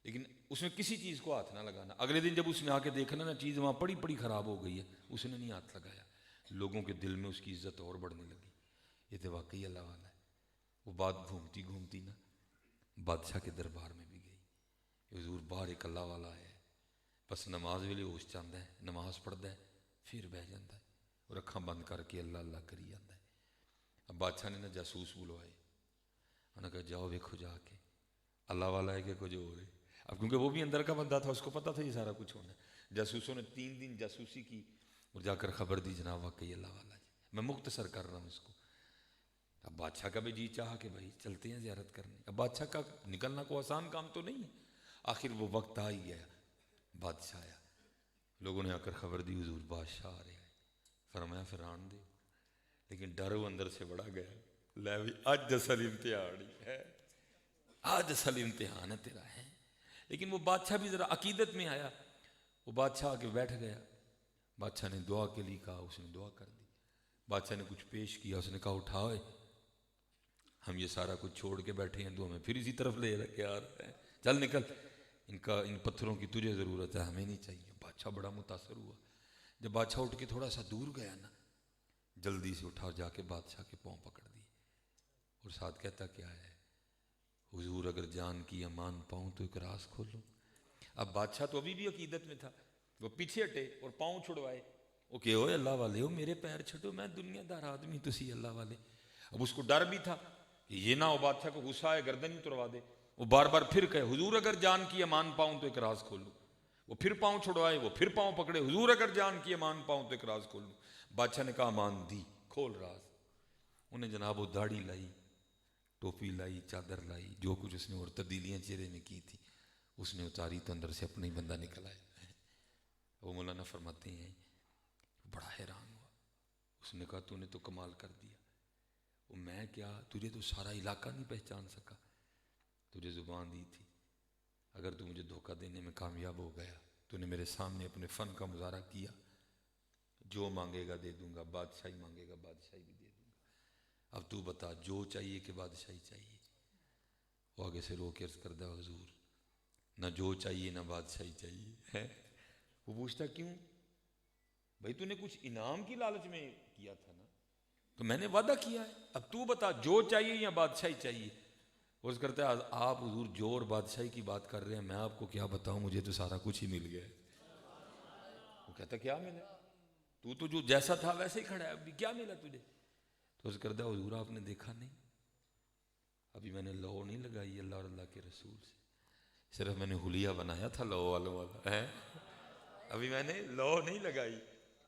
لیکن اس میں کسی چیز کو ہاتھ نہ لگانا. اگلے دن جب اس نے آ کے دیکھنا نا چیز وہاں پڑی پڑی خراب ہو گئی ہے, اس نے نہیں ہاتھ لگایا. لوگوں کے دل میں اس کی عزت اور بڑھنے لگی, یہ تو واقعی اللہ والا ہے. وہ بات گھومتی گھومتی نا بادشاہ کے دربار میں بھی گئی. حضور باہر ایک اللہ والا ہے, بس نماز ویلے ہوش چاہتا ہے, نماز پڑھتا ہے پھر بہ جاتا ہے اور اکھاں بند کر کے اللہ اللہ کری جاتا ہے. اب بادشاہ نے نا جاسوس بلوائے, انہوں نے کہا جاؤ دیکھو جا کے اللہ والا ہے کہ کچھ اور ہے. اب کیونکہ وہ بھی اندر کا بندہ تھا, اس کو پتا تھا یہ سارا کچھ ہونا ہے. جاسوسوں نے 3 دن جاسوسی کی اور جا کر خبر دی جناب واقعی اللہ والا ہے. میں مختصر کر رہا ہوں اس کو. اب بادشاہ کا بھی جی چاہا کہ بھائی چلتے ہیں زیارت کرنے. اب بادشاہ کا نکلنا کوئی آسان کام تو نہیں ہے. آخر وہ وقت آ ہی گیا, بادشاہ آیا. لوگوں نے آ کر خبر دی حضور بادشاہ آ رہے ہیں. فرمایا پھر آن دے, لیکن ڈر وہ اندر سے بڑا گیا. لے بھی آج اصل امتحان ہے, آج اصل امتحان ہے تیرا ہے. لیکن وہ بادشاہ بھی ذرا عقیدت میں آیا. وہ بادشاہ آ کے بیٹھ گیا. بادشاہ نے دعا کے لیے کہا, اس نے دعا کر دی. بادشاہ نے کچھ پیش کیا, اس نے کہا اٹھاؤ, ہم یہ سارا کچھ چھوڑ کے بیٹھے ہیں تو ہمیں پھر اسی طرف لے کے آ رہے ہیں, چل نکل, ان پتھروں کی تجھے ضرورت ہے, ہمیں نہیں چاہیے. بادشاہ بڑا متاثر ہوا. جب بادشاہ اٹھ کے تھوڑا سا دور گیا نا, جلدی سے اٹھا جا کے بادشاہ کے پاؤں پکڑ دی اور ساتھ کہتا کیا ہے, حضور اگر جان کی امان پاؤں تو ایک راز کھولوں. اب بادشاہ تو ابھی بھی عقیدت میں تھا, وہ پیچھے ہٹے اور پاؤں چھڑوائے. وہ کہ اوے اللہ والے ہو, میرے پیر چھٹو, میں دنیا دار آدمی, تسی اللہ والے. اب اس کو ڈر بھی تھا کہ یہ نہ ہو بادشاہ کو غصہ آئے گردن ہی اتروا دے. وہ بار بار پھر کہے حضور اگر جان کی امان پاؤں تو ایک راز کھولوں. وہ پھر پاؤں چھڑوائے, وہ پھر پاؤں پکڑے, حضور اگر جان کی امان پاؤں تو ایک راز کھولوں. بادشاہ نے کہا امان دی, کھول راز. انہیں جناب وہ داڑھی لائی, ٹوپی لائی, چادر لائی, جو کچھ اس نے اور تبدیلیاں چہرے میں کی تھی اس نے اتاری, تو اندر سے اپنا ہی بندہ نکل آیا. وہ مولانا فرماتے ہیں بڑا حیران ہوا. اس نے کہا تو نے تو کمال کر دیا. وہ میں کیا, تجھے تو سارا علاقہ نہیں پہچان سکا, تجھے زبان دی تھی. اگر تو مجھے دھوکہ دینے میں کامیاب ہو گیا, تو نے میرے سامنے اپنے فن کا مظاہرہ کیا, جو مانگے گا دے دوں گا, بادشاہی مانگے گا بادشاہی بھی دے دوں گا. اب تو بتا جو چاہیے کہ بادشاہی چاہیے. وہ آگے سے رو کے عرض کردہ حضور نہ جو چاہیے نہ بادشاہی چاہیے ہے. وہ پوچھتا کیوں بھائی, تو نے کچھ انعام کی لالچ میں کیا تھا نا, تو میں نے وعدہ کیا ہے, اب تو بتا جو چاہیے یا بادشاہی چاہیے. عرض کرتا ہے آپ حضور جو اور بادشاہی کی بات کر رہے ہیں, میں آپ کو کیا بتاؤں, مجھے تو سارا کچھ ہی مل گیا ہے. وہ کہتا کیا ملا, تو جو جیسا تھا ویسے ہی کھڑا ہے, ابھی کیا ملا تجھے. تو عرض کرتا ہے حضور آپ نے دیکھا نہیں, ابھی میں نے لو نہیں لگائی اللہ اور اللہ کے رسول سے, صرف میں نے حلیہ بنایا تھا لو والوں والا ہے. ابھی میں نے لو نہیں لگائی,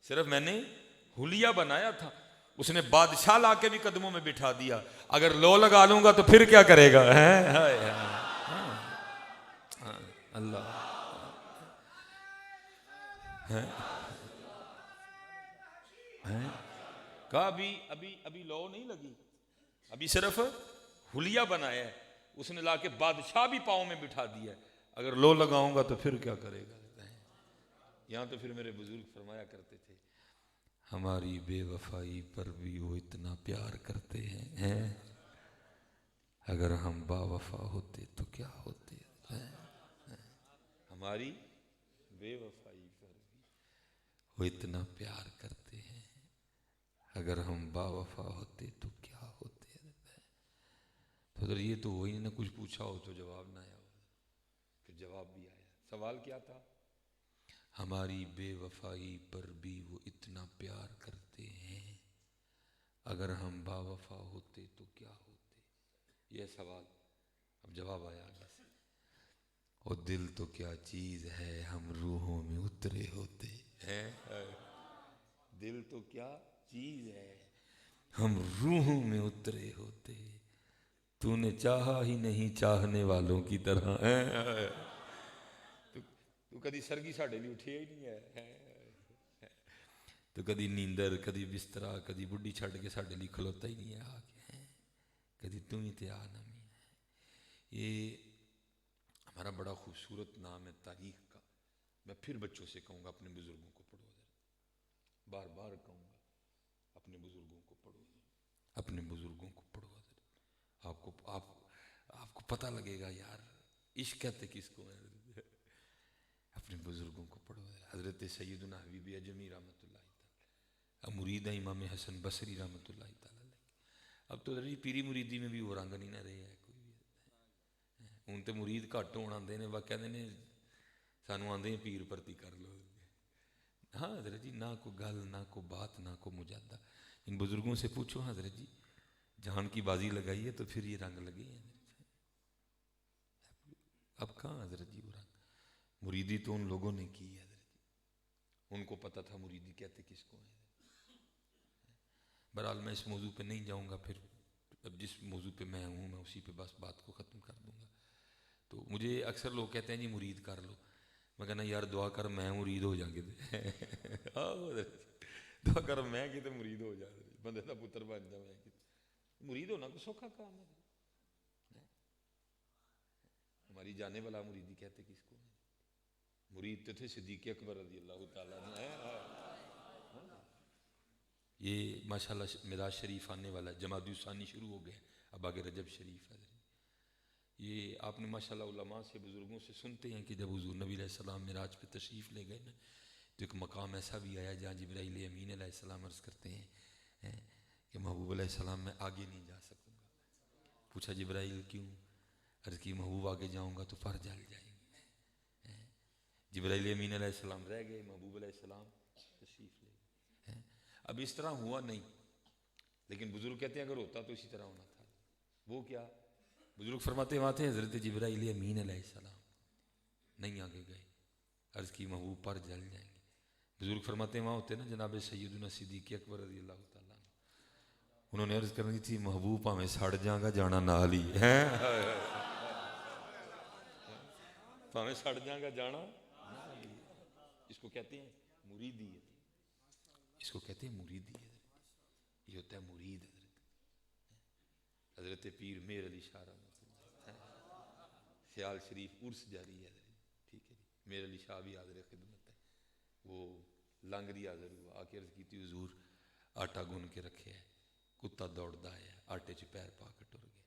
صرف میں نے حلیہ بنایا تھا. اس نے بادشاہ لا کے بھی قدموں میں بٹھا دیا. اگر لو لگا لوں گا تو پھر کیا کرے گا, اللہ کہا ابھی لو نہیں لگی, ابھی صرف حلیہ بنایا ہے. اس نے لا کے بادشاہ بھی پاؤں میں بٹھا دیا. اگر لو لگاؤں گا تو پھر کیا کرے گا. یہاں تو پھر میرے بزرگ فرمایا کرتے تھے ہماری بے وفائی پر بھی وہ اتنا پیار کرتے ہیں, اگر ہم با وفا ہوتے تو کیا ہوتے. ہماری بے وفائی پر بھی وہ اتنا پیار کرتے ہیں, اگر ہم با وفا ہوتے تو کیا ہوتے. تو یہ تو وہی نہ کچھ پوچھا ہو تو جواب نہ آیا ہو, پھر جواب بھی آیا. سوال کیا تھا, ہماری بے وفائی پر بھی وہ اتنا پیار کرتے ہیں, اگر ہم با وفا ہوتے تو کیا ہوتے. یہ سوال. اب جواب آیا آگے سے, اور دل تو کیا چیز ہے ہم روحوں میں اترے ہوتے ہیں. دل تو کیا چیز ہے ہم روحوں میں اترے ہوتے, تو نے چاہا ہی نہیں چاہنے والوں کی طرح. تو کدی سرگی ساڑھے لیے اٹھیا ہی نہیں ہے, تو کدی نیندر, کدی بسترا, کدی بڈھی چھڑ کے ساڑھے لیے کھلوتا ہی نہیں ہے آگے, کدی تم ہی تے آنا نہیں ہے. یہ ہمارا بڑا خوبصورت نام ہے تاریخ کا. میں پھر بچوں سے کہوں گا اپنے بزرگوں کو پڑھو حضرت، بار بار کہوں گا اپنے بزرگوں کو پڑھو، اپنے بزرگوں کو پڑھو حضرت. آپ کو پتہ لگے گا یار عشق کہتے کس کو ہے. اپنے بزرگوں کو پڑھو. حضرت سیدنا حبیب اجمی رحمۃ اللہ تعالی، مرید امام حسن بصری رحمۃ اللہ تعالی. اب تو پیری مریدی میں بھی وہ رنگ نہیں نہ رہے ہے کوئی بھی. ہوں تو مرید گھٹ ہون آتے ہیں، باقی آتے ہیں سانوں آتے ہیں پیر پرتی کر لو. ہاں حضرت جی، نہ کوئی گل نہ کوئی بات نہ کوئی مجادہ. ان بزرگوں سے پوچھو حضرت جی جان کی بازی لگائی ہے تو پھر یہ رنگ لگے ہیں. اب کہاں حضرت جی وہ رنگ. مریدی تو ان لوگوں نے کی ہے حضرت جی، ان کو پتہ تھا مریدی کہتے کس کو ہیں. بہرحال میں اس موضوع پہ نہیں جاؤں گا. پھر اب جس موضوع پہ میں ہوں میں اسی پہ بس بات کو ختم کر دوں گا. تو مجھے اکثر لوگ کہتے ہیں جی مرید کر لو. میں کہنا یار دعا کر میں مرید ہو جاؤں گے. دعا کر میں کتے مرید ہو جا، بندے کا پتر بن جا. مرید ہونا کوئی سوکھا کام ہے. ہماری جانے والا مریدی کہتے کس کو ہے. مرید تو تھے صدیق اکبر رضی اللہ تعالیٰ نے. یہ ماشاءاللہ معراج شریف آنے والا ہے، جمادی الثانی شروع ہو گئے، اب آگے رجب شریف ہے. یہ آپ نے ماشاءاللہ علماء سے بزرگوں سے سنتے ہیں کہ جب حضور نبی علیہ السلام معراج پہ تشریف لے گئے نا تو ایک مقام ایسا بھی آیا جہاں جبرائیل امین علیہ السلام عرض کرتے ہیں کہ محبوب علیہ السلام میں آگے نہیں جا سکوں گا. پوچھا جبرائیل کیوں؟ عرض کی محبوب آگے جاؤں گا تو پر جل جائیں گے. جبرائیل امین علیہ السلام رہ گئے، محبوب علیہ السلام تشریف لے گئے. اب اس طرح ہوا نہیں، لیکن بزرگ کہتے ہیں اگر ہوتا تو اسی طرح ہونا تھا. وہ کیا؟ بزرگ فرماتے وہاں تھے حضرت جبرائیل امین علیہ السلام نہیں آگے گئے. عرض کی محبوب پر جل جائیں گے. بزرگ فرماتے وہاں ہوتے نا جناب سیدنا صدیق اکبر رضی اللہ تعالیٰ، انہوں نے عرض کرنی تھی محبوب پاویں سڑ جاں گا جانا نال ہی ہے. پاویں سڑ جاں گا جانا. اس کو کہتے ہیں مریدی. اس کو کہتے ہیں مریدی. یہ ہوتا ہے مرید. حضرت پیر میر علی شاہ رحمۃ اللہ خیال شریف عرس جاری ہے. ٹھیک ہے جی، میر علی شاہ بھی حاضر خدمت ہے. وہ لانگری حاضر ہوا، آ کے عرض کی تھی حضور آٹا گن کے رکھے ہے، کتا دوڑتا ہے، آٹے چ پیر پا کے ٹر گئے.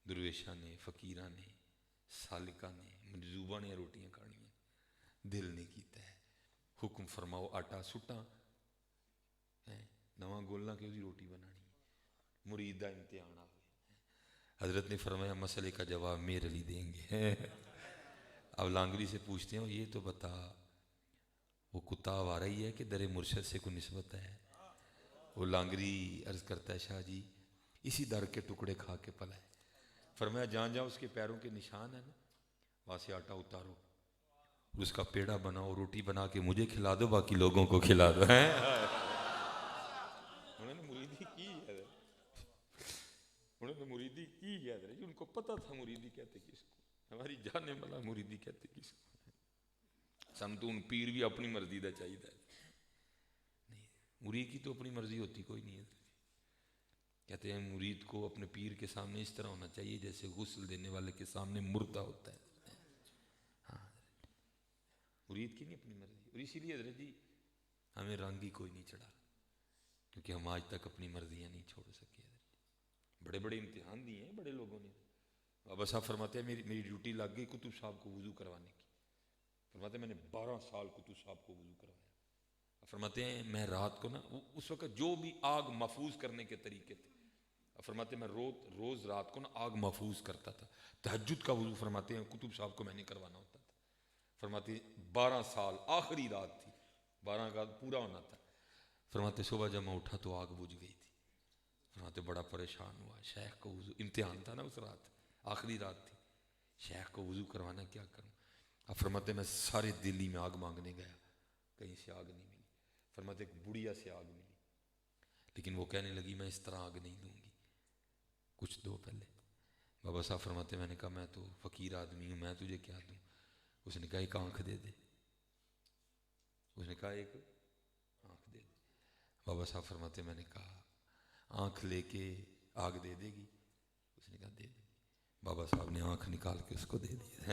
درویشاں نے، فقیراں نے، سالکاں نے، مجذوباں نے روٹیاں کھانیاں، دل نہیں کیتا ہے. حکم فرماؤ آٹا سٹاں نواں گولنا کہ دی روٹی بنانی. مرید دا امتحان آ گیا. حضرت نے فرمایا مسئلے کا جواب میرے علی دیں گے. اب لانگری سے پوچھتے ہیں یہ تو بتا وہ کتا آ رہی ہے کہ در مرشد سے کوئی نسبت ہے؟ وہ لانگری عرض کرتا ہے شاہ جی اسی در کے ٹکڑے کھا کے پلا ہے. فرمایا جہاں جہاں اس کے پیروں کے نشان ہیں نا وہاں سے آٹا اتارو، اس کا پیڑا بناؤ، روٹی بنا کے مجھے کھلا دو، باقی لوگوں کو کھلا دو. انہوں نے مریدی کی ہے، انہوں نے مریدی کی ہے. ان کو پتہ تھا مریدی کہتے کس کو. ہماری جانے والا مریدی کہتے کس کو. سن تو ان پیر بھی اپنی مرضی دا چاہیے نہیں، مرید کی تو اپنی مرضی ہوتی کوئی نہیں ہے. کہتے ہیں مرید کو اپنے پیر کے سامنے اس طرح ہونا چاہیے جیسے غسل دینے والے کے سامنے مردہ ہوتا ہے. ہاں مرید کی نہیں اپنی مرضی. اور اسی لیے حضرت جی ہمیں رنگ ہی کوئی نہیں چڑھا کیونکہ ہم آج تک اپنی مرضیاں نہیں چھوڑ سکے. بڑے بڑے امتحان دیے ہیں بڑے لوگوں نے. بابا صاحب فرماتے ہیں میری ڈیوٹی لگ گئی کتب صاحب کو وضو کروانے کی. فرماتے ہیں میں نے 12 سال کتب صاحب کو وضو کروایا. فرماتے ہیں میں رات کو نا اس وقت جو بھی آگ محفوظ کرنے کے طریقے تھے، فرماتے ہیں میں روز رات کو نا آگ محفوظ کرتا تھا. تہجد کا وضو فرماتے ہیں کتب صاحب کو میں نے کروانا ہوتا تھا. فرماتے ہیں 12 سال آخری رات تھی، 12 کا پورا ہونا تھا. فرماتے صبح جب میں اٹھا تو آگ بجھ گئی تھی. فرماتے بڑا پریشان ہوا. شیخ کو وضو امتحان تھا نا اس رات، آخری رات تھی. شیخ کو وضو کروانا کیا کروں. اب فرماتے میں سارے دلی میں آگ مانگنے گیا، کہیں سے آگ نہیں ملی. فرماتے ایک بڑھیا سے آگ ملی، لیکن وہ کہنے لگی میں اس طرح آگ نہیں دوں گی، کچھ دو پہلے. بابا صاحب فرماتے میں نے کہا میں تو فقیر آدمی ہوں، میں تجھے کیا دوں. اس نے کہا ایک آنکھ دے دے. اس نے کہا ایک آنکھ دے دے. بابا صاحب فرماتے میں نے کہا آنکھ لے کے آگ دے دے گی؟ اس نے کہا دے دے. بابا صاحب نے آنکھ نکال کے اس کو دے دی.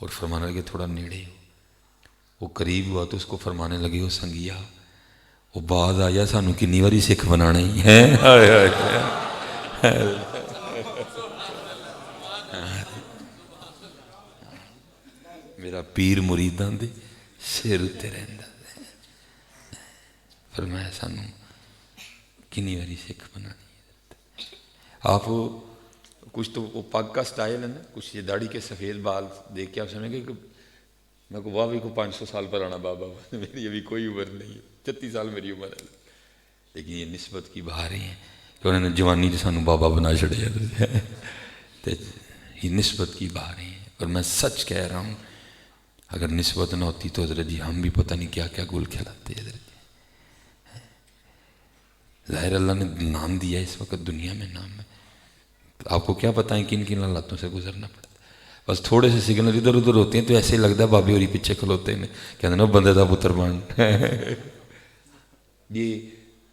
اور فرمانے لگے تھوڑا نیڑے ہو. وہ قریب ہوا تو اس کو فرمانے لگے وہ سنگیا وہ بعد آیا سانو کنی واری سکھ بنانا ہی ہے. میرا پیر مریداں دے سر تے رہندا فرمایا سانو کنی واری سکھ بنانی. آپ کچھ تو وہ پگ کا سٹائل ہے نا, کچھ یہ داڑھی کے سفید بال دیکھ کے آپ سمجھیں گے کہ میں کو واہ بھی کو 500 سال پرانا بابا ہوا, میری ابھی کوئی عمر نہیں ہے, 36 سال میری عمر ہے. لیکن یہ نسبت کی بہاریں ہیں کہ انہوں نے جوانی سے سانو بابا بنا چھڑیا. یہ نسبت کی بہاریں ہیں. اور میں سچ کہہ رہا ہوں اگر نسبت نہ ہوتی تو حضرت جی ہم بھی پتہ نہیں کیا کیا گل کھلاتے. حضرت جی ظاہر اللہ نے نام دیا اس وقت دنیا میں نام ہے, آپ کو کیا بتائیں کن کن حالاتوں سے گزرنا پڑتا. بس تھوڑے سے سگنل ادھر ادھر ہوتے ہیں تو ایسے ہی لگتا ہے بابے ہوری پیچھے کھلوتے ہیں کہتے ہیں بندے دا پتر بان. یہ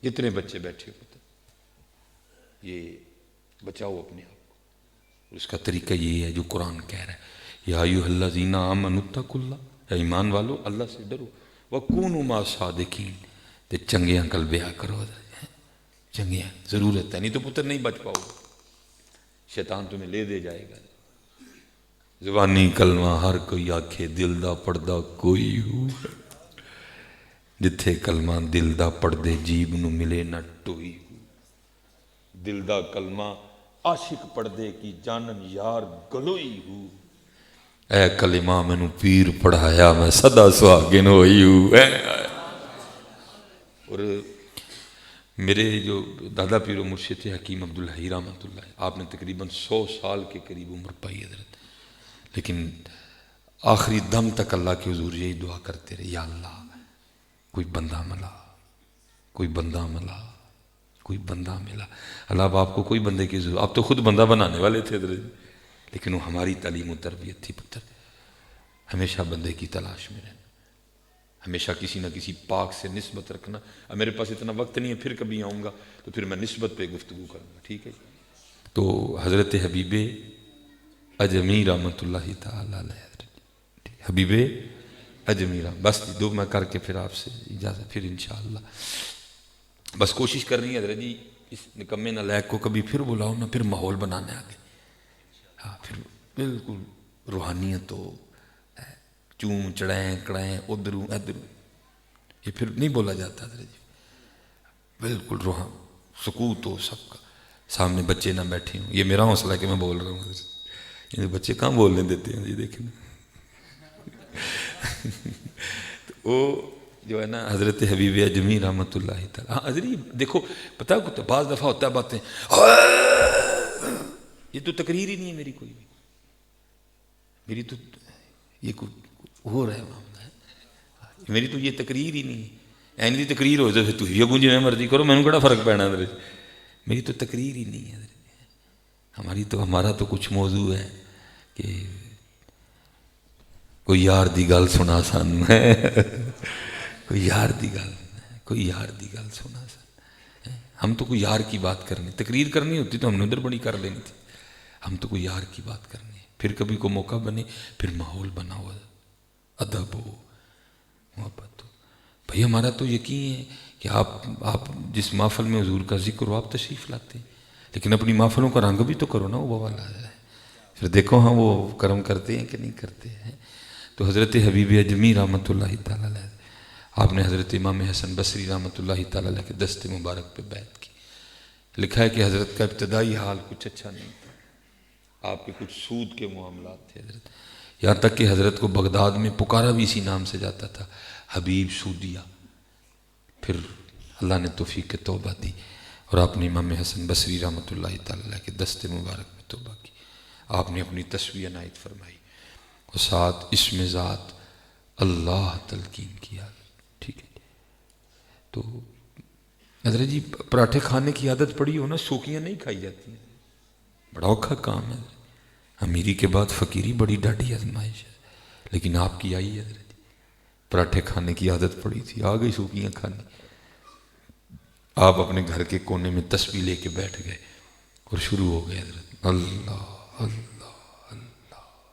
جتنے بچے بیٹھے ہوتے یہ بچاؤ اپنے آپ کو. اس کا طریقہ یہ ہے جو قرآن کہہ رہا ہے یا ایھا الذین آمنوا اتقوا اللہ, ایمان والو اللہ سے ڈرو, وکونوا مع الصادقین, تے چنگیاں قلبیاں کرو. چنگیاں ضرورت ہے, نہیں تو پتر نہیں بچ پاؤ گے, شیطان تمہیں لے دے جائے گا. زبانی کلمہ ہر کوئی آکھے دل دا پڑھدا کوئی ہو, جتھے کلمہ دل دا پڑھدے جیب نو ملے نہ ٹوئی ہو. دل دا کلمہ عاشق پڑھدے کی جانن یار گلوئی ہو. اے کلمہ میں نو پیر پڑھایا میں صدا سہاگن ہوئی ہوں. اور میرے جو دادا پیر و مرشد تھے حکیم عبدالحی رحمۃ اللہ, آپ نے تقریباً 100 سال کے قریب عمر پائی حضرت, لیکن آخری دم تک اللہ کے حضور یہی دعا کرتے رہے یا اللہ کوئی بندہ ملا, کوئی بندہ ملا, کوئی بندہ ملا. اللہ اب آپ کو کوئی بندے کی ضرورت, آپ تو خود بندہ بنانے والے تھے حضرت, لیکن وہ ہماری تعلیم و تربیت تھی پتر. ہمیشہ بندے کی تلاش میں رہنا, ہمیشہ کسی نہ کسی پاک سے نسبت رکھنا. اب میرے پاس اتنا وقت نہیں ہے, پھر کبھی آؤں گا تو پھر میں نسبت پہ گفتگو کروں گا, ٹھیک ہے. تو حضرت حبیب اجمی رحمۃ اللہ تعالی علیہ, حبیب اجمی بس دو میں کر کے پھر آپ سے اجازت, پھر انشاءاللہ بس کوشش کرنی ہے حضرت جی اس نکمے نالائق کو کبھی پھر بلاؤ نا, پھر ماحول بنانے آگے. ہاں پھر بالکل روحانیت ہو, چون چڑھائیں کڑائیں ادھروں ادھروں, یہ پھر نہیں بولا جاتا حضرت جی. بالکل روحان سکوت ہو سب کا, سامنے بچے نہ بیٹھے ہوں. یہ میرا حوصلہ ہے کہ میں بول رہا ہوں, یہ بچے کہاں بولنے دیتے ہیں جی, دیکھیں تو وہ جو ہے نا حضرت حبیب اجمی رحمۃ اللہ تعالیٰ. ہاں حضرت دیکھو پتہ ہے بعض دفعہ ہوتا ہے باتیں, یہ تو تقریر ہی نہیں ہے میری کوئی بھی, میری تو یہ کوئی ہو رہا ہے معاملہ ہے, میری تو یہ تقریر ہی نہیں ہے. این دی تقریر ہو جائے تو یہ گونجے میں مرضی کرو, میں نے کہڑا فرق پینا حضرت, میری تو تقریر ہی نہیں ہے حضرت. ہمارا تو کچھ موضوع ہے کہ کوئی یار دی گل سنا سان, کوئی یار دی گل, کوئی یار دی گل سنا سان. ہم تو کوئی یار کی بات کرنی, تقریر کرنی ہوتی تو ہم نے ادھر بڑی کر لینی تھی. ہم تو کوئی یار کی بات کرنی ہے, پھر کبھی کو موقع بنے, پھر ماحول بنا ہوا, ادب ہو, محبت ہو. بھائی ہمارا تو یقین ہے کہ آپ جس محفل میں حضور کا ذکر ہو آپ تشریف لاتے ہیں, لیکن اپنی محفلوں کا رنگ بھی تو کرو نا وہ والا ہے. پھر دیکھو ہاں وہ کرم کرتے ہیں کہ نہیں کرتے ہیں. تو حضرت حبیب اجمی رحمۃ اللہ تعالیٰ علیہ, آپ نے حضرت امام حسن بصری رحمۃ اللہ تعالیٰ علیہ کے دست مبارک پہ بیعت کی. لکھا ہے کہ حضرت کا ابتدائی حال کچھ اچھا نہیں تھا, آپ کے کچھ سود کے معاملات تھے حضرت, یہاں تک کہ حضرت کو بغداد میں پکارا بھی اسی نام سے جاتا تھا, حبیب سودیہ. پھر اللہ نے توفیق توبہ دی اور آپ نے امام حسن بصری رحمۃ اللہ تعالیٰ علیہ کے دست مبارک میں توبہ کی. آپ نے اپنی تصویہ عنایت فرمائی اور ساتھ اسم ذات اللہ تلقین کیا, ٹھیک ہے. تو حضرت جی پراٹھے کھانے کی عادت پڑی ہو نا, سوکیاں نہیں کھائی جاتی ہیں, بڑا اوکھا کام ہے. امیری کے بعد فقیری بڑی ڈاڈھی آزمائش ہے, لیکن آپ کی آئی ہے حضرت جی. پراٹھے کھانے کی عادت پڑی تھی, آ گئی سوکیاں کھانی. آپ اپنے گھر کے کونے میں تسبیح لے کے بیٹھ گئے اور شروع ہو گئے حضرت اللہ اللہ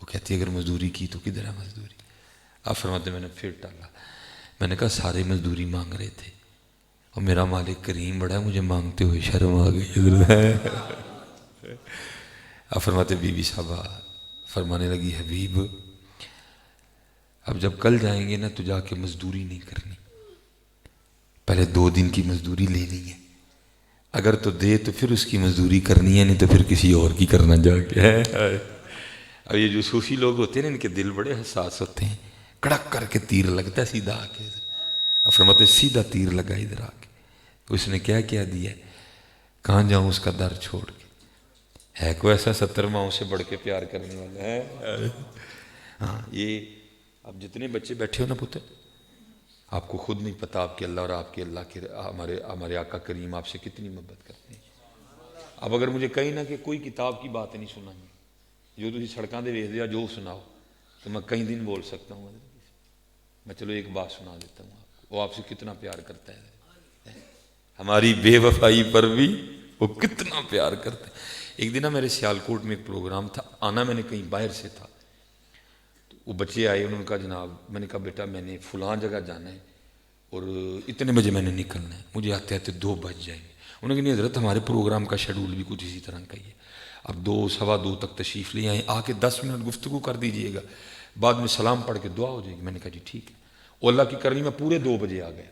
وہ کہتی ہے اگر مزدوری کی تو کدھر ہے مزدوری؟ آپ فرماتے میں نے پھر ٹالا، میں نے کہا سارے مزدوری مانگ رہے تھے اور میرا مالک کریم بڑا ہے، مجھے مانگتے ہوئے شرم آ گئی۔ آپ فرماتے بی بی صاحبہ فرمانے لگی حبیب اب جب کل جائیں گے نا تو جا کے مزدوری نہیں کرنی، پہلے 2 دن کی مزدوری لینی ہے، اگر تو دے تو پھر اس کی مزدوری کرنی ہے، نہیں تو پھر کسی اور کی کرنا جا کے ہے۔ اب یہ جو صوفی لوگ ہوتے ہیں نا ان کے دل بڑے حساس ہوتے ہیں، کڑک کر کے تیر لگتا ہے سیدھا آ کے، اب فرماتے سیدھا تیر لگا ادھر آ کے، تو اس نے کیا دیا ہے، کہاں جاؤں اس کا در چھوڑ کے، ہے کوئی ایسا 70 ماؤں سے بڑھ کے پیار کرنے والا ہے؟ ہاں یہ اب جتنے بچے بیٹھے ہو نا پتر، آپ کو خود نہیں پتا آپ کے اللہ اور آپ کے اللہ کے ہمارے آقا کریم آپ سے کتنی محبت کرتے ہیں۔ اب اگر مجھے کہیں نہ کہ کوئی کتاب کی بات نہیں سنانی، جو تھی سڑکاں دے ویخ دیا جو سناؤ، تو میں کئی دن بول سکتا ہوں، میں چلو ایک بات سنا دیتا ہوں آپ کو، وہ آپ سے کتنا پیار کرتا ہے، ہماری بے وفائی پر بھی وہ کتنا پیار کرتا ہے۔ ایک دن میرے سیالکوٹ میں ایک پروگرام تھا، آنا میں نے کہیں باہر سے تھا، وہ بچے آئے، انہوں نے کہا جناب، میں نے کہا بیٹا میں نے فلاں جگہ جانا ہے اور اتنے بجے میں نے نکلنا ہے، مجھے آتے آتے 2 بج جائیں گے۔ انہوں نے کہا نہیں حضرت ہمارے پروگرام کا شیڈول بھی کچھ اسی طرح کا ہی ہے، اب 2 سوا 2 تک تشریف لے آئیں، آ کے 10 منٹ گفتگو کر دیجئے گا، بعد میں سلام پڑھ کے دعا ہو جائے گی۔ میں نے کہا جی ٹھیک ہے، وہ اللہ کی کرنی میں پورے 2 بجے آ گیا،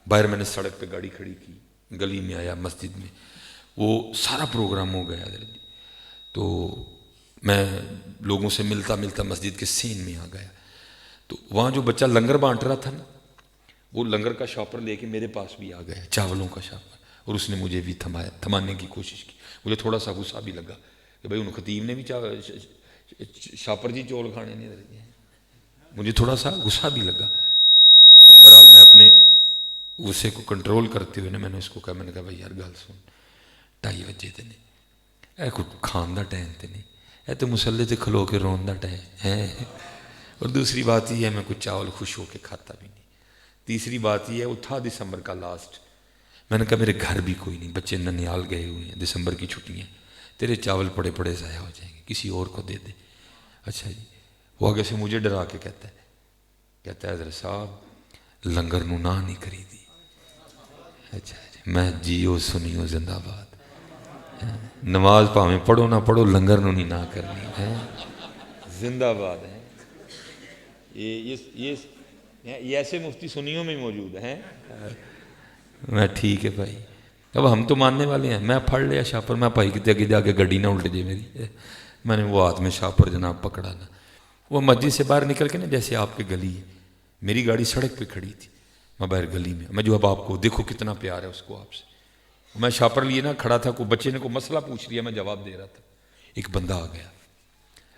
باہر میں نے سڑک پہ گاڑی کھڑی کی، گلی میں آیا مسجد میں، وہ سارا پروگرام ہو گیا حضرت جی، تو میں لوگوں سے ملتا مسجد کے سین میں آ گیا، تو وہاں جو بچہ لنگر بانٹ رہا تھا نا، وہ لنگر کا شاپر لے کے میرے پاس بھی آ گیا، چاولوں کا شاپر، اور اس نے مجھے بھی تھمانے کی کوشش کی۔ مجھے تھوڑا سا غصہ بھی لگا کہ بھائی ان خطیب نے بھی شاپر جی چول کھانے نہیں دے، مجھے تھوڑا سا غصہ بھی لگا، تو بہرحال میں اپنے غصے کو کنٹرول کرتے ہوئے میں نے اس کو کہا، میں نے کہا بھائی یار گل سن، 2:30 بجے تے نہیں، اے کوئی کھان دا ٹائم تے نہیں، اے تو مسلے تے کھلو کے رون دا ٹائم ہے، اور دوسری بات یہ ہے میں کوئی چاول خوش ہو کے کھاتا بھی نہیں، تیسری بات یہ ہے وہ تھا دسمبر کا لاسٹ، میں نے کہا میرے گھر بھی کوئی نہیں، بچے ننیال گئے ہوئے ہیں، دسمبر کی چھٹیاں، تیرے چاول پڑے ضائع ہو جائیں گے، کسی اور کو دے دے۔ اچھا جی، وہ آگے سے مجھے ڈرا کے کہتا ہے حضرت صاحب لنگر نو نہ نہیں کری دی۔ اچھا جی، میں جیو سنیو زندہ باد، نماز پاویں پڑھو نہ پڑھو لنگر نو نہیں نہ کرنی ہے، زندہ باد ہے۔ یہ ایسے مفتی سنیوں میں موجود ہیں۔ میں ٹھیک ہے بھائی، اب ہم تو ماننے والے ہیں، میں پھڑ لیا شاپر، میں بھائی کتے آگے جا کے گڈی نہ الٹ جائے میری، میں نے وہ ہاتھ میں شاپر جناب پکڑا نا، وہ مسجد سے باہر نکل کے نا جیسے آپ کی گلی ہے، میری گاڑی سڑک پہ کھڑی تھی، میں باہر گلی میں جو اب آپ کو دیکھو کتنا پیار ہے اس کو آپ سے، میں شاپر لیے نا کھڑا تھا، کوئی بچے نے کوئی مسئلہ پوچھ لیا، میں جواب دے رہا تھا، ایک بندہ آ گیا،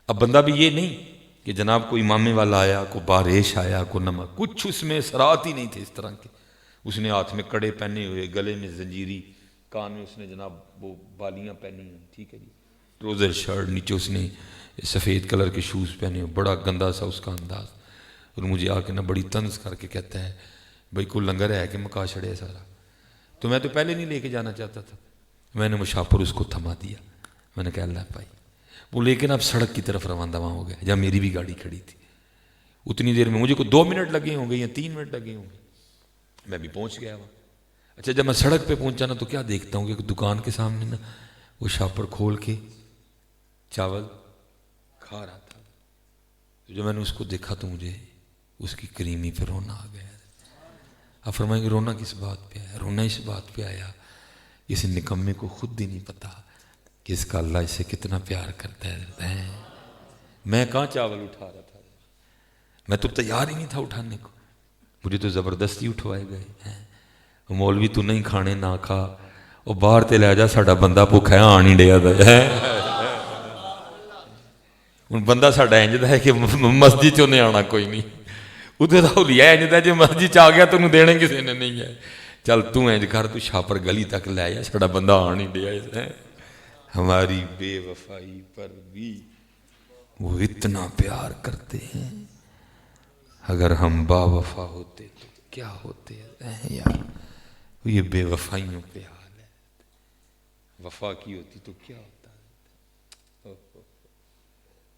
اب بندہ بھی یہ نہیں کہ جناب کوئی امامے والا آیا، کوئی بارش آیا، کوئی نمک، کچھ اس میں اثرات ہی نہیں تھے اس طرح کے، اس نے ہاتھ میں کڑے پہنے ہوئے، گلے میں زنجیری، کان میں اس نے جناب وہ بالیاں پہنی ہیں، ٹھیک ہے جی، ٹروزر شرٹ، نیچے اس نے سفید کلر کے شوز پہنے ہوئے، بڑا گندا سا اس کا انداز، اور مجھے آ کے نا بڑی طنز کر کے کہتا ہے بھائی کوئی لنگر ہے کہ مکا چھڑے سارا، تو میں تو پہلے نہیں لے کے جانا چاہتا تھا، میں نے مشاپر اس کو تھما دیا، میں نے کہا اللہ بھائی، وہ لیکن اب سڑک کی طرف روانہ ہو گیا جہاں میری بھی گاڑی کھڑی تھی، اتنی دیر میں مجھے کوئی 2 منٹ لگے ہوں گے یا 3 منٹ لگے ہوں گے، میں بھی پہنچ گیا وہاں۔ اچھا جب میں سڑک پہ پہنچا نا تو کیا دیکھتا ہوں کہ ایک دکان کے سامنے نا وہ شاپر کھول کے چاول کھا رہا تھا، جب میں نے اس کو دیکھا تو مجھے اس کی کریمی پہ رونا آ گیا۔ اب فرمائیں گے رونا کس بات پہ آیا؟ رونا اس بات پہ آیا اس نکمے کو خود بھی نہیں پتا کہ اس کا اللہ اس سے کتنا پیار کرتا ہے۔ میں کہاں چاول اٹھا رہا تھا، میں تو تیار ہی نہیں تھا اٹھانے کو، مجھے تو زبردستی اٹھوائے گئے ہیں، مولوی تو نہیں کھانے نہ کھا، وہ باہر تے لے جا ساڈا بندہ بھوکھا ہے آن ہی ڈیا ہے، بندہ ساڈا انجدا ہے کہ مسجد چ نہیں آنا کوئی نہیں، ادھر تو لیا انجدا جو مسجد چ آ گیا تو انہوں دینے کسی نے نہیں ہے، چل تو انج کر تو شاپر گلی تک لے آیا ساڈا بندہ آن ہی ڈیا ہے۔ ہماری بے وفائی پر بھی وہ اتنا پیار کرتے ہیں، اگر ہم با وفا ہوتے تو کیا ہوتے ہیں یار، یہ بے وفائیوں پہ حال ہے، وفا کی ہوتی تو کیا ہوتا ہے۔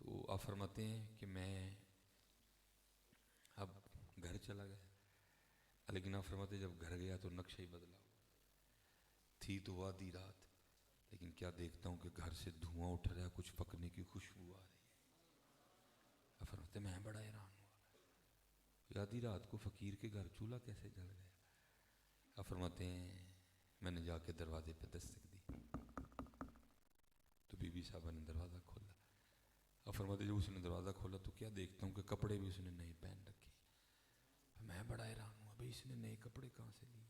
تو آپ فرماتے ہیں کہ میں اب گھر چلا گیا، لیکن آپ فرماتے ہیں جب گھر گیا تو نقشہ ہی بدلا ہوا تھی، تو وادی رات، لیکن کیا دیکھتا ہوں کہ گھر سے دھواں اٹھ رہا ہے، کچھ پکنے کی خوشبو آ رہی ہے۔ آپ فرماتے ہیں میں بڑا حیران ہوا، آدھی رات کو فقیر کے گھر چولہا کیسے جل گیا؟ آپ فرماتے ہیں میں نے جا کے دروازے پہ دستک دی تو بی بی صاحبہ نے دروازہ کھولا۔ آپ فرماتے جب اس نے دروازہ کھولا تو کیا دیکھتا ہوں کہ کپڑے بھی اس نے نئے پہن رکھے۔ میں بڑا حیران ہوا، بھئی اس نے نئے کپڑے کہاں سے لیے؟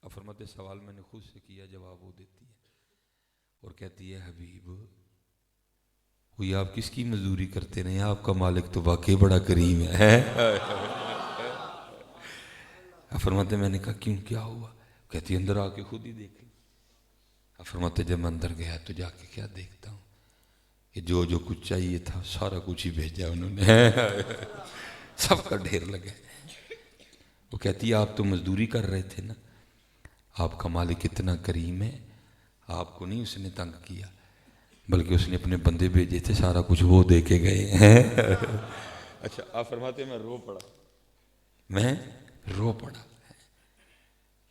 آپ فرماتے سوال میں نے خود سے کیا، جواب وہ دیتی ہے اور کہتی ہے حبیب ہوئی آپ کس کی مزدوری کرتے رہے ہیں، آپ کا مالک تو واقعی بڑا کریم ہے۔ آپ فرماتے میں نے کہا کیوں، کیا ہوا؟ کہتی اندر آ کے خود ہی دیکھ لی۔ آپ فرماتے جب میں اندر گیا تو جا کے کیا دیکھتا ہوں کہ جو جو کچھ چاہیے تھا سارا کچھ ہی بھیجا انہوں نے، سب کا ڈھیر لگا۔ وہ کہتی ہے آپ تو مزدوری کر رہے تھے نا، آپ کا مالک اتنا کریم ہے، آپ کو نہیں اس نے تنگ کیا، بلکہ اس نے اپنے بندے بھیجے تھے، سارا کچھ وہ دے کے گئے ہیں۔ اچھا آپ فرماتے میں رو پڑا، میں رو پڑا،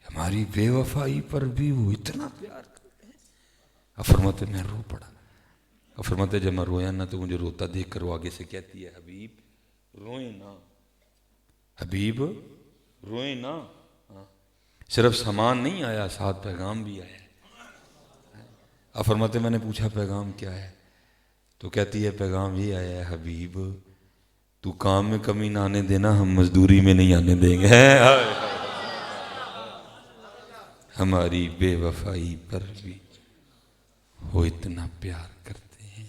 ہماری بے وفائی پر بھی وہ اتنا پیار کرتے ہیں۔ آپ فرماتے میں رو پڑا۔ آپ فرماتے جب میں رویا نا تو مجھے روتا دیکھ کر وہ آگے سے کہتی ہے حبیب روئیں نا، حبیب روئیں نا، صرف سامان نہیں آیا ساتھ پیغام بھی آیا۔ آپ فرماتے میں نے پوچھا پیغام کیا ہے؟ تو کہتی ہے پیغام یہ آیا ہے حبیب تو کام میں کمی نہ آنے دینا، ہم مزدوری میں نہیں آنے دیں گے۔ ہماری بے وفائی پر بھی وہ اتنا پیار کرتے ہیں،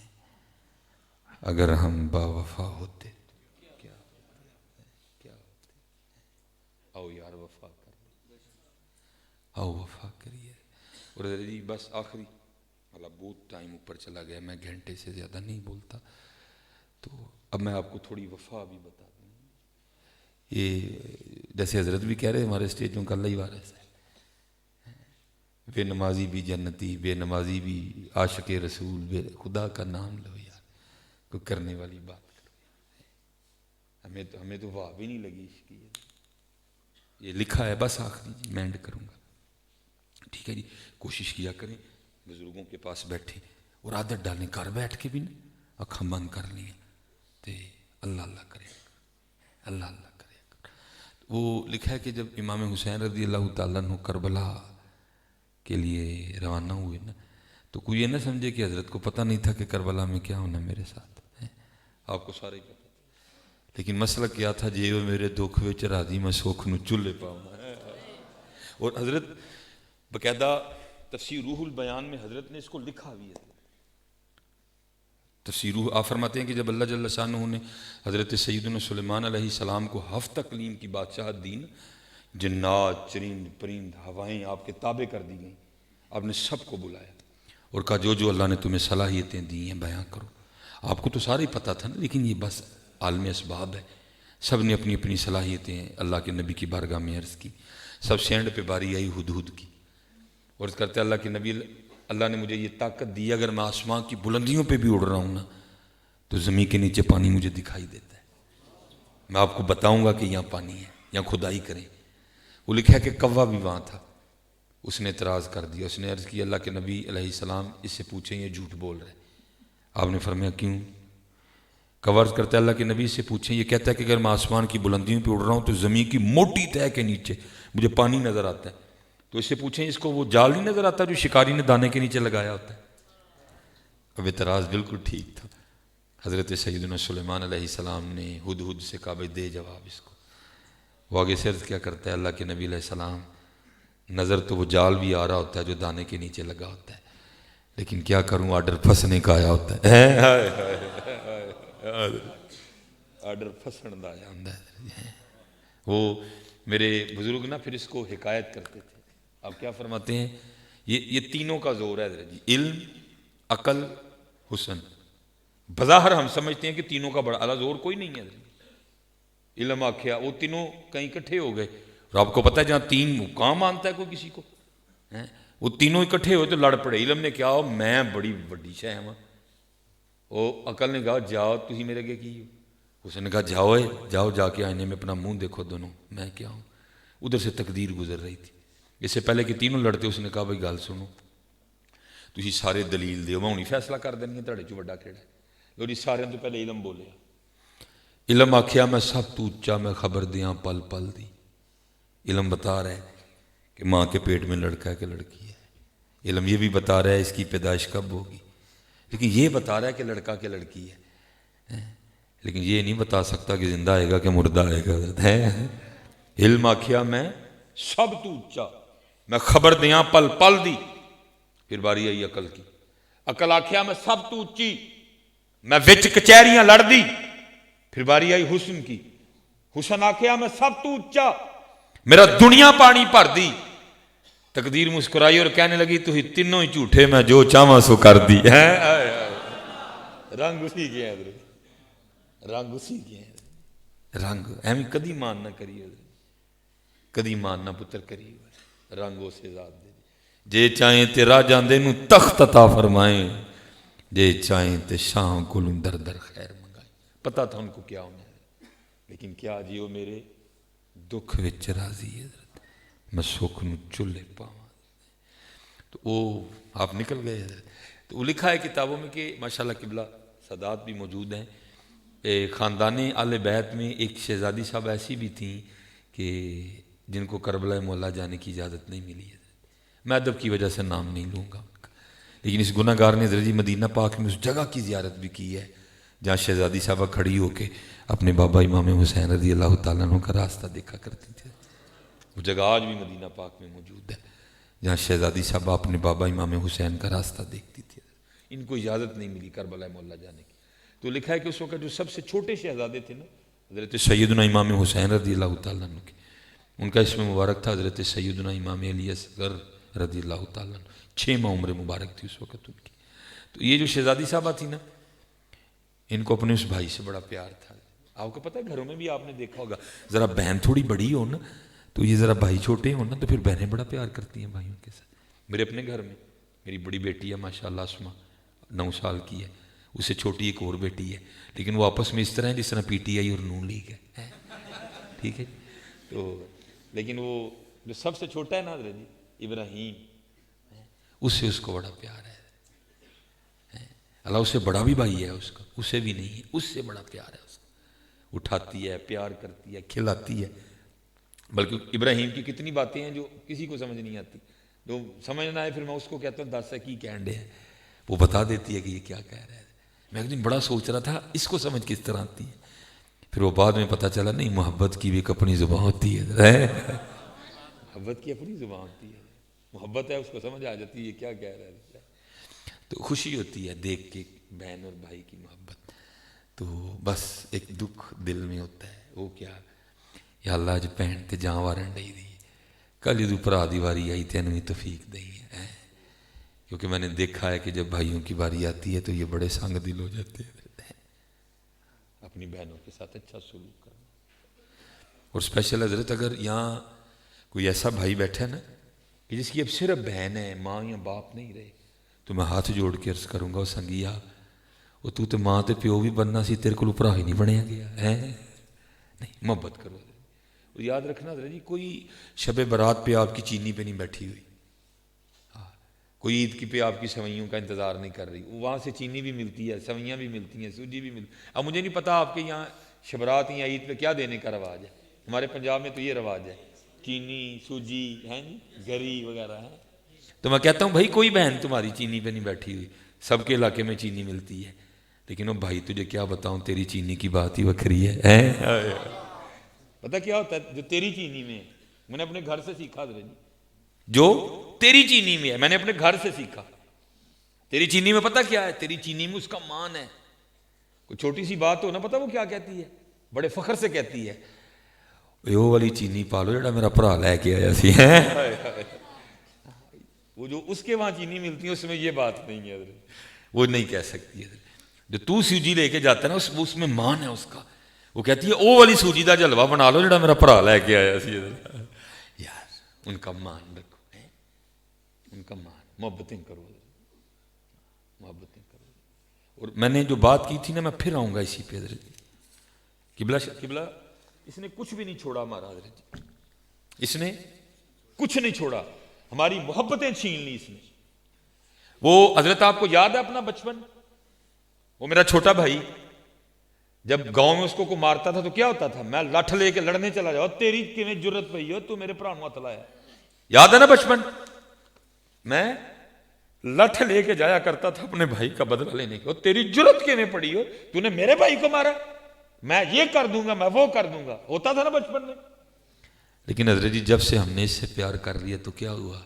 اگر ہم با وفا ہوتے تو کیا ہوتے؟ آؤ یار وفا کر، آؤ وفا کریے۔ اور جی بس آخری والا بہت ٹائم اوپر چلا گیا، میں گھنٹے سے زیادہ نہیں بولتا، تو اب میں آپ کو تھوڑی وفا بھی بتا دوں۔ یہ جیسے حضرت بھی کہہ رہے ہمارے اسٹیجوں کا اللہ ہی وارث ہے، بے نمازی بھی جنتی، بے نمازی بھی عاشق رسول، بے خدا کا نام لو یار، کوئی کرنے والی بات کرو۔ ہمیں تو واہ بھی نہیں لگی اس کی، یہ لکھا ہے بس آخری جی میں اینڈ کروں گا، ٹھیک ہے جی۔ کوشش کیا کریں بزرگوں کے پاس بیٹھیں اور عادت ڈالیں، گھر بیٹھ کے بھی نا اکھاں بند کر لیں تے اللہ اللہ کرے، اللہ اللہ کرے۔ وہ لکھا ہے کہ جب امام حسین رضی اللہ تعالیٰ عنہ کربلا کے لیے روانہ ہوئے نا تو کوئی یہ نہ سمجھے کہ حضرت کو پتہ نہیں تھا کہ کربلا میں کیا ہونا میرے ساتھ ہے، آپ کو سارے پتہ تھا، لیکن مسئلہ کیا تھا جی وہ میرے دکھ وچ راضی میں سکھ نو چلے پاؤں۔ اور حضرت باقاعدہ تفسیر روح البیان میں حضرت نے اس کو لکھا بھی ہے۔ تفسیر روح آپ فرماتے ہیں کہ جب اللہ جل شانہ نے حضرت سیدنا سلیمان علیہ السلام کو ہفت اقلیم کی بادشاہت دی، جنات چرند پرند ہوائیں آپ کے تابع کر دی گئیں، آپ نے سب کو بلایا اور کہا جو جو اللہ نے تمہیں صلاحیتیں دی ہیں بیان کرو۔ آپ کو تو سارے پتہ تھا نا، لیکن یہ بس عالم اسباب ہے، سب نے اپنی اپنی صلاحیتیں اللہ کے نبی کی بارگاہ میں عرض کی، سب سے اینڈ پہ باری آئی ہدہد کی، اور کرتے اللہ کے نبی اللہ نے مجھے یہ طاقت دی اگر میں آسمان کی بلندیوں پہ بھی اڑ رہا ہوں نا تو زمین کے نیچے پانی مجھے دکھائی دیتا ہے، میں آپ کو بتاؤں گا کہ یہاں پانی ہے، یہاں کھدائی کریں۔ وہ لکھا ہے کہ کوا بھی وہاں تھا، اس نے اعتراض کر دیا، اس نے عرض کی اللہ کے نبی علیہ السلام اس سے پوچھیں یہ جھوٹ بول رہے، آپ نے فرمایا کیوں؟ کوا عرض کرتا ہے اللہ کے نبی سے پوچھیں، یہ کہتا ہے کہ اگر میں آسمان کی بلندیوں پہ اڑ رہا ہوں تو زمین کی موٹی تہہ کے نیچے مجھے پانی نظر آتا ہے، تو اس سے پوچھیں اس کو وہ جال نہیں نظر آتا جو شکاری نے دانے کے نیچے لگایا ہوتا ہے؟ اب اعتراض بالکل ٹھیک تھا، حضرت سیدنا سلیمان علیہ السلام نے ہدہد سے کہا بھائی دے جواب اس کو۔ وہ آگے سے عرض کیا کرتا ہے اللہ کے نبی علیہ السلام نظر تو وہ جال بھی آ رہا ہوتا ہے جو دانے کے نیچے لگا ہوتا ہے، لیکن کیا کروں آرڈر پھنسنے کا آیا ہوتا ہے، آرڈر پھنسن دا آیا ہوتا ہے۔ وہ میرے بزرگ نا پھر اس کو حکایت کرتے تھے، آپ کیا فرماتے ہیں یہ تینوں کا زور ہے حضرت جی، علم عقل حسن، بظاہر ہم سمجھتے ہیں کہ تینوں کا بڑا اعلیٰ زور کوئی نہیں ہے حضرت، علم آکھیا وہ تینوں کہیں اکٹھے ہو گئے، اور آپ کو پتہ ہے جہاں تین مقام مانتا ہے کوئی کسی کو، وہ تینوں اکٹھے ہوئے تو لڑ پڑے، علم نے کیا ہو میں بڑی وڈی شے ہاں، وہ عقل نے کہا جاؤ تھی میرے اگے کی ہو، اس نے کہا جاؤ جاؤ جا کے آئینے میں اپنا منہ دیکھو دونوں، میں کیا ہوں۔ ادھر سے تقدیر گزر رہی تھی، اس سے پہلے کہ تینوں لڑتے اس نے کہا بھائی گل سنو، تھی سارے دلیل دیو، میں ہونی فیصلہ کر دینی ہے تھوڑے چ وڈا کیڑا ہے۔ لو جی سارے تو پہلے علم بولیا، علم آخیا میں سب تو اچا میں خبر دیاں پل پل دی۔ علم بتا رہا ہے کہ ماں کے پیٹ میں لڑکا ہے کہ لڑکی ہے، علم یہ بھی بتا رہا ہے اس کی پیدائش کب ہوگی، لیکن یہ بتا رہا ہے کہ لڑکا کہ لڑکی ہے، لیکن یہ نہیں بتا سکتا کہ زندہ آئے گا کہ مردہ آئے گا ہے۔ علم آخیا میں سب تو اچا میں خبر دیاں پل پل دی۔ پھر باری آئی عقل کی، عقل آخیا میں سب تو اچی میں وچ کچہریاں لڑ دی۔ پھر باری آئی حسن کی، حسن آخیا میں سب تو اچا میرا دنیا پانی بھر دی۔ تقدیر مسکرائی اور کہنے لگی تو ہی تینوں ہی جھوٹے میں جو چاہواں سو کر دی ہے۔ رنگ اسی کے ہیں، رنگ اسی کے ہیں، رنگ ایویں کدی مان نہ کریے، کدی مان نہ پتر کریے، رنگ اسے ذات دے جے چاہیں تے راجاں دے نوں تخت عطا فرمائیں، جے چاہیں تے شاہ کولوں در در خیر منگائیں۔ پتہ تھا ان کو کیا ہونا ہے، لیکن کیا جی وہ میرے دکھ وچ راضی ہے، میں سکھ نوں چلے پاواں، تو وہ آپ نکل گئے۔ تو وہ لکھا ہے کتابوں میں کہ ماشاءاللہ قبلہ سادات بھی موجود ہیں۔ خاندان آل بیت میں ایک شہزادی صاحب ایسی بھی تھیں کہ جن کو کربلا مولا جانے کی اجازت نہیں ملی ہے، میں ادب کی وجہ سے نام نہیں لوں گا، لیکن اس گناہ گار نے حضرت جی مدینہ پاک میں اس جگہ کی زیارت بھی کی ہے جہاں شہزادی صاحبہ کھڑی ہو کے اپنے بابا امام حسین رضی اللہ تعالیٰ عنہ کا راستہ دیکھا کرتی تھے۔ وہ جگہ آج بھی مدینہ پاک میں موجود ہے جہاں شہزادی صاحبہ اپنے بابا امام حسین کا راستہ دیکھتی تھی۔ ان کو اجازت نہیں ملی کربلا مولا جانے کی۔ تو لکھا ہے کہ اس وقت جو سب سے چھوٹے شہزادے تھے نا حضرت سیدنا امام حسین رضی اللہ تعالیٰ عنہ کے، ان کا اسم مبارک تھا حضرت سیدنا امام علی اصغر رضی اللہ تعالیٰ عنہ، 6 ماہ عمر مبارک تھی اس وقت ان کی۔ تو یہ جو شہزادی صاحبہ تھی نا، ان کو اپنے اس بھائی سے بڑا پیار تھا۔ آپ کو پتہ ہے گھروں میں بھی آپ نے دیکھا ہوگا، ذرا بہن تھوڑی بڑی ہو نا تو یہ ذرا بھائی چھوٹے ہو نا تو پھر بہنیں بڑا پیار کرتی ہیں بھائیوں کے ساتھ۔ میرے اپنے گھر میں میری بڑی بیٹی ہے ماشاءاللہ اسما، 9 سال کی ہے، اس سے چھوٹی ایک اور بیٹی ہے، لیکن وہ آپس میں اس طرح ہے جس طرح پی ٹی آئی اور نون لیگ ہے، ٹھیک ہے۔ تو لیکن وہ جو سب سے چھوٹا ہے نا حضرت جی ابراہیم، اس سے اس کو بڑا پیار ہے۔ اللہ اس سے بڑا بھی بھائی ہے اس کا، اسے بھی نہیں ہے، اس سے بڑا پیار ہے اس کا، اٹھاتی ہے، پیار کرتی ہے، کھلاتی ہے۔ بلکہ ابراہیم کی کتنی باتیں ہیں جو کسی کو سمجھ نہیں آتی، جو سمجھ نہ آئے پھر میں اس کو کہتا ہوں 10 ہے کی کہنڈے ہے، وہ بتا دیتی ہے کہ یہ کیا کہہ رہا ہے۔ میں ایک دن بڑا سوچ رہا تھا اس کو سمجھ کس طرح آتی ہے، پھر وہ بعد میں پتہ چلا نہیں، محبت کی بھی ایک اپنی زبان ہوتی ہے، محبت کی اپنی زبان ہوتی ہے، محبت ہے اس کو سمجھ آ جاتی ہے یہ کیا کہہ رہا ہے۔ تو خوشی ہوتی ہے دیکھ کے بہن اور بھائی کی محبت۔ تو بس ایک دکھ دل میں ہوتا ہے، وہ کیا، یا اللہ اج بہن تے جان وارن ڈئی دی، کل جدوں بھرا دی واری آئی تینوں ہی توفیق دئی ہے، کیونکہ میں نے دیکھا ہے کہ جب بھائیوں کی باری آتی ہے تو یہ بڑے سنگ دل ہو جاتے ہیں، اپنی بہنوں کے ساتھ اچھا سلوک کرنا۔ اور اسپیشل حضرت اگر یہاں کوئی ایسا بھائی بیٹھا ہے نا کہ جس کی اب صرف بہن ہے، ماں یا باپ نہیں رہے، تو میں ہاتھ جوڑ کے عرض کروں گا، وہ سنگیا وہ تو ماں تے پیو بھی بننا سی، تیرے کو بھرا ہی نہیں بنیا گیا ہے، نہیں محبت کرو۔ اور یاد رکھنا حضرت جی کوئی شب برات پہ آپ کی چینی پہ نہیں بیٹھی ہوئی، کوئی عید کی پہ آپ کی سوئیوں کا انتظار نہیں کر رہی، وہاں سے چینی بھی ملتی ہے، سوئیاں بھی ملتی ہیں، سوجی بھی ملتی ہے۔ اب مجھے نہیں پتا آپ کے یہاں شبرات یا عید پہ کیا دینے کا رواج ہے، ہمارے پنجاب میں تو یہ رواج ہے، چینی سوجی ہے جی گری وغیرہ ہے۔ تو میں کہتا ہوں بھائی کوئی بہن تمہاری چینی پہ نہیں بیٹھی ہوئی، سب کے علاقے میں چینی ملتی ہے، لیکن وہ بھائی تجھے کیا بتاؤں تیری چینی کی بات ہی وکھری ہے۔ پتہ کیا ہوتا ہے جو تیری چینی میں ہے، میں نے اپنے گھر سے سیکھا حضرت جی، جو تیری چینی میں ہے میں نے اپنے گھر سے سیکھا۔ تیری چینی میں پتہ کیا ہے، تیری چینی میں اس کا مان ہے، کوئی چھوٹی سی بات ہو نا پتہ وہ کیا کہتی ہے، بڑے فخر سے کہتی ہے، وہ والی چینی پالو جڑا میرا بھرا لے کے آیا سی، وہ جو اس کے وہاں چینی ملتی ہے اس میں یہ بات نہیں ہے، وہ نہیں کہہ سکتی ہے۔ جو تو سوجی لے کے جاتا ہے نا اس میں مان ہے اس کا، وہ کہتی ہے او والی سوجی دا جلوہ بنا لو جڑا میرا بھرا لے کے آیا سی۔ یار ان کا مان رکھو، ان کا مان، محبتیں کرو، محبتیں کرو۔ اور میں نے جو بات کی تھی نا، میں پھر آؤں گا اسی پہ حضرت جی۔ قبلہ اس نے کچھ بھی نہیں چھوڑا ہمارا حضرت جی، اس نے کچھ نہیں چھوڑا، ہماری محبتیں چھین لی اس نے۔ وہ حضرت آپ کو یاد ہے اپنا بچپن، وہ میرا چھوٹا بھائی جب گاؤں میں اس کو کوئی مارتا تھا تو کیا ہوتا تھا، میں لٹھ لے کے لڑنے چلا جاؤ، تیری کیویں جرت پئی ہو، تو میرے بھرا نوں ہتھ لایا، یاد ہے نا بچپن؟ میں لٹھ لے کے جایا کرتا تھا اپنے بھائی کا بدلہ لینے کے، تیری جرت کیویں پڑی ہو، تو نے میرے بھائی کو مارا، میں یہ کر دوں گا، میں وہ کر دوں گا، ہوتا تھا نا بچپن میں۔ لیکن حضرت جی جب سے ہم نے اس سے پیار کر لیا تو کیا ہوا،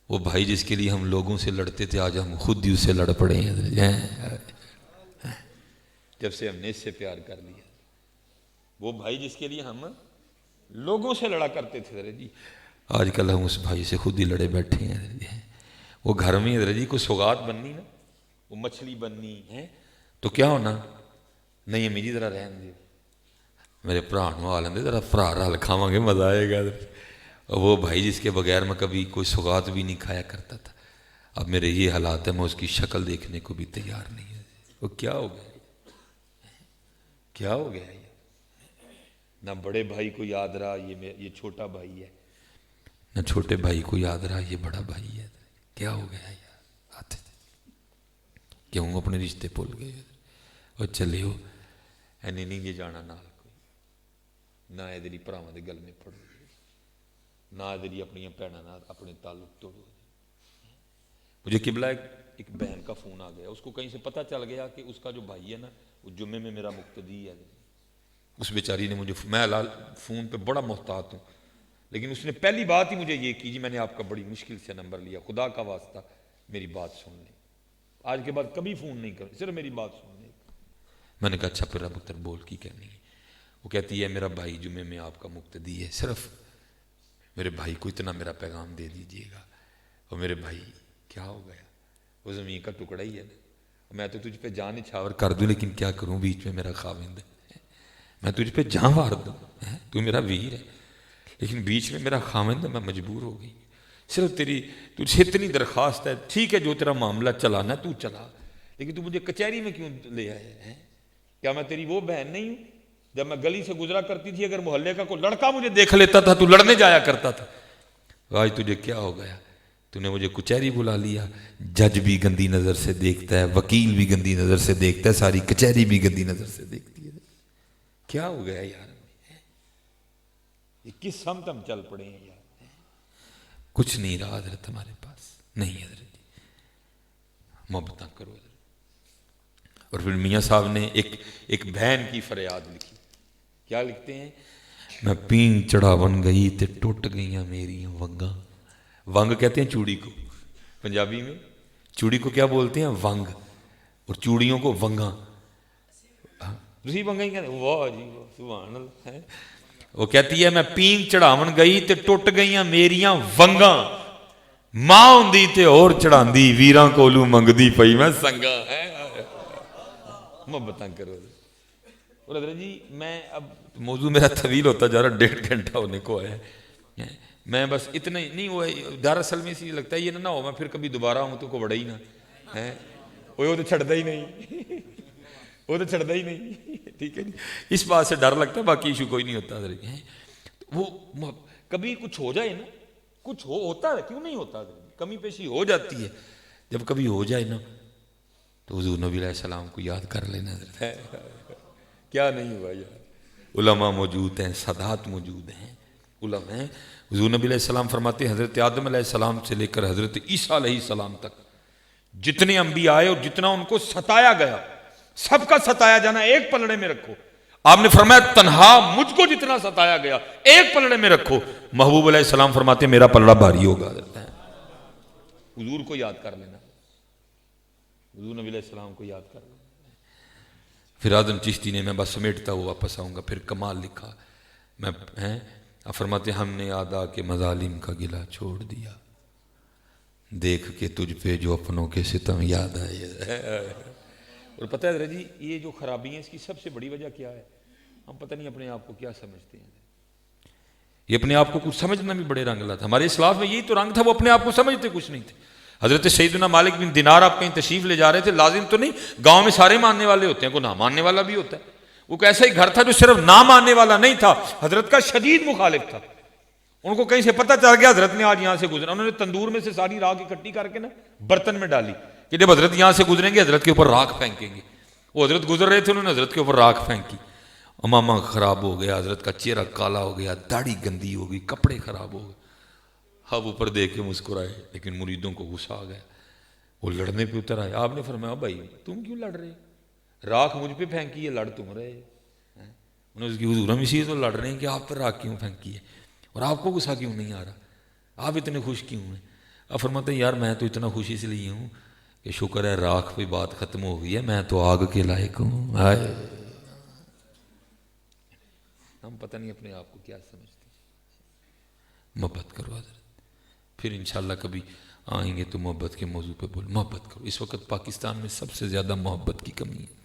وہ بھائی جس کے لیے ہم لوگوں سے لڑتے تھے آج ہم خود ہی اس سے لڑ پڑے ہیں حضرت جی۔ جب سے ہم نے اس سے پیار کر لیا، وہ بھائی جس کے لیے ہم لوگوں سے لڑا کرتے تھے حضرت جی، آج کل ہم اس بھائی سے خود ہی لڑے بیٹھے ہیں حضرت جی۔ وہ گھر میں حضرت جی کوئی سوغات بننی نا، وہ مچھلی بننی ہے تو کیا ہونا، نہیں امی جی ذرا رہن دے، میرے بھرا نوں آ لیندے، ذرا بھرا رل کھاواں گے، مزہ آئے گا۔ وہ بھائی جس کے بغیر میں کبھی کوئی سوغات بھی نہیں کھایا کرتا تھا، اب میرے یہ حالات ہے میں اس کی شکل دیکھنے کو بھی تیار نہیں ہے۔ وہ کیا ہو گیا، کیا ہو گیا، یہ نہ بڑے بھائی کو یاد رہا یہ چھوٹا بھائی ہے، نہ چھوٹے بھائی کو یاد رہا یہ بڑا بھائی ہے، کیا ہو گیا یار، آتے تھے کیوں اپنے رشتے بھول گئے، اور چلے ہو اینے نہیں جے جانا نال کوئی، نہ ادھری بھراواں دے گل میں پڑو، نہ ادھری اپنی بھیناں نال اپنے تعلق توڑو۔ مجھے قبلہ ایک بہن کا فون آ گیا، اس کو کہیں سے پتہ چل گیا کہ اس کا جو بھائی ہے نا وہ جمعے میں میرا مقتدی ہے، اس بیچاری نے مجھے، میں فون پہ بڑا محتاط ہوں، لیکن اس نے پہلی بات ہی مجھے یہ کی، جی میں نے آپ کا بڑی مشکل سے نمبر لیا، خدا کا واسطہ میری بات سن لیں، آج کے بعد کبھی فون نہیں کرو، صرف میری بات سن لیں۔ میں نے کہا اچھا پھر پتر بول کی کہنی ہے؟ وہ کہتی ہے میرا بھائی جمعے میں آپ کا مقتدی ہے، صرف میرے بھائی کو اتنا میرا پیغام دے دیجئے گا۔ اور میرے بھائی کیا ہو گیا، وہ زمین کا ٹکڑا ہی ہے نا، میں تو تجھ پہ جان نچھاور کر دوں، لیکن کیا کروں بیچ میں میرا خاوند ہے، میں تجھ پہ جان وار دوں، تو میرا ویر ہے، لیکن بیچ میں میرا خاوند ہے، میں مجبور ہو گئی، صرف تجھ سے اتنی درخواست ہے، ٹھیک ہے جو تیرا معاملہ چلانا تو چلا، لیکن تو مجھے کچہری میں کیوں لے آیا ہے؟ کیا میں تیری وہ بہن نہیں ہوں؟ جب میں گلی سے گزرا کرتی تھی اگر محلے کا کوئی لڑکا مجھے دیکھ لیتا تھا تو لڑنے جایا کرتا تھا، آج تجھے کیا ہو گیا، تو نے مجھے کچہری بلا لیا، جج بھی گندی نظر سے دیکھتا ہے، وکیل بھی گندی نظر سے دیکھتا ہے، ساری کچہری بھی گندی نظر سے دیکھتی ہے، کیا ہو گیا یار، یہ کس سمت ہم چل پڑے ہیں یار؟ کچھ نہیں رہا حضرت ہمارے پاس، نہیں حضرت جی محبت کرو حضرت۔ اور پھر میاں صاحب نے ایک بہن کی فریاد لکھی، کیا لکھتے ہیں؟ میں پین چڑھاون گئی تے ٹوٹ گئیاں میری ونگاں، ونگ کہتے ہیں چوڑی کو، پنجابی میں چوڑی کو کیا بولتے ہیں؟ ونگ، اور چوڑیوں کو ونگاں، تسی ونگاں ہی کہتے ہیں، واہ جی واہ سبحان اللہ ہے۔ وہ کہتی ہے میں پین چڑھاون گئی تے ٹوٹ گئیاں میریاں ونگاں، ماں ہوندی تے اور چڑھاندی، ویراں کولوں منگدی پئی میں سنگاں ہے۔ محبتاں کرو۔ اور حضرت جی میں اب موضوع میرا طویل ہوتا جا رہا، 1.5 گھنٹہ ہونے کو آیا ہے، میں بس اتنا ہی نہیں ہوا، دراصل میں اسی لگتا ہے یہ نہ ہو میں پھر کبھی دوبارہ ہوں تو کو بڑا ہی نہ ہے، وہ تو چھڑتا ہی نہیں، وہ تو چھڑتا ہی نہیں، ٹھیک ہے جی، اس بات سے ڈر لگتا ہے، باقی ایشو کوئی نہیں ہوتا حضرت جی۔ وہ کبھی کچھ ہو جائے نا، کچھ ہوتا ہے، کیوں نہیں ہوتا، کمی پیشی ہو جاتی ہے، جب کبھی ہو جائے نا تو حضور نبی علیہ السلام کو یاد کر لینا حضرت ہے، کیا نہیں ہوا یار، علماء موجود ہیں، سادات موجود ہیں، علماء ہیں، حضور نبی علیہ السلام فرماتے ہیں حضرت آدم علیہ السلام سے لے کر حضرت عیسیٰ علیہ السلام تک جتنے انبیاء آئے اور جتنا ان کو ستایا گیا، سب کا ستایا جانا ایک پلڑے میں رکھو، آپ نے فرمایا تنہا مجھ کو جتنا ستایا گیا ایک پلڑے میں رکھو، محبوب علیہ السلام فرماتے ہیں میرا پلڑا بھاری ہوگا حضرت ہے، حضور کو یاد کر لینا، حضور نبی علیہ السلام کو یاد کر لینا۔ پھر آدم چشتی نے، میں بس سمیٹتا ہوا واپس آؤں گا، پھر کمال لکھا، میں فرماتے ہم نے آدھا کے مظالم کا گلہ چھوڑ دیا، دیکھ کے تجھ پہ جو اپنوں کے ستم یاد آئے۔ اور پتہ ہے حضرت جی یہ جو خرابی ہیں اس کی سب سے بڑی وجہ کیا ہے؟ ہم پتہ نہیں اپنے آپ کو کیا سمجھتے ہیں، یہ اپنے آپ کو کچھ سمجھنا بھی بڑے رنگ لا تھا، ہمارے اسلاف میں یہی تو رنگ تھا، وہ اپنے آپ کو سمجھتے کچھ نہیں تھے، حضرت سیدنا مالک بن دینار آپ کہیں تشریف لے جا رہے تھے، لازم تو نہیں گاؤں میں سارے ماننے والے ہوتے ہیں، کوئی نہ ماننے والا بھی ہوتا ہے، وہ ایسا ہی گھر تھا جو صرف نہ ماننے والا نہیں تھا، حضرت کا شدید مخالف تھا. ان کو کہیں سے پتہ چل گیا حضرت نے آج یہاں سے گزرا، انہوں نے تندور میں سے ساری راکھ اکٹھی کر کے نا برتن میں ڈالی کہ جب حضرت یہاں سے گزریں گے حضرت کے اوپر راکھ پھینکیں گے. وہ حضرت گزر رہے تھے، انہوں نے حضرت کے اوپر راکھ پھینکی، امامہ خراب ہو گیا، حضرت کا چہرہ کالا ہو گیا، داڑھی گندی ہو گئی، کپڑے خراب ہو گئے. اب اوپر دیکھ کے مسکرائے، لیکن مریدوں کو غصہ آ گیا، وہ لڑنے پہ اتر آئے. آپ نے فرمایا بھائی تم کیوں لڑ رہے، راکھ مجھ پہ پھینکی ہے، لڑ تم رہے. انہوں نے اس کی حضور ہم اسی تو لڑ رہے ہیں کہ آپ پر راکھ کیوں پھینکی ہے اور آپ کو غصہ کیوں نہیں آ رہا، آپ اتنے خوش کیوں ہیں. اب فرماتے ہیں یار میں تو اتنا خوش اس لیے ہوں کہ شکر ہے راکھ پہ بات ختم ہو گئی ہے، میں تو آگ کے لائق ہوں. ہم پتہ نہیں اپنے آپ کو کیا سمجھتے ہیں. محبت کرو حضرت، پھر انشاءاللہ کبھی آئیں گے تو محبت کے موضوع پہ بول. محبت کرو. اس وقت پاکستان میں سب سے زیادہ محبت کی کمی ہے،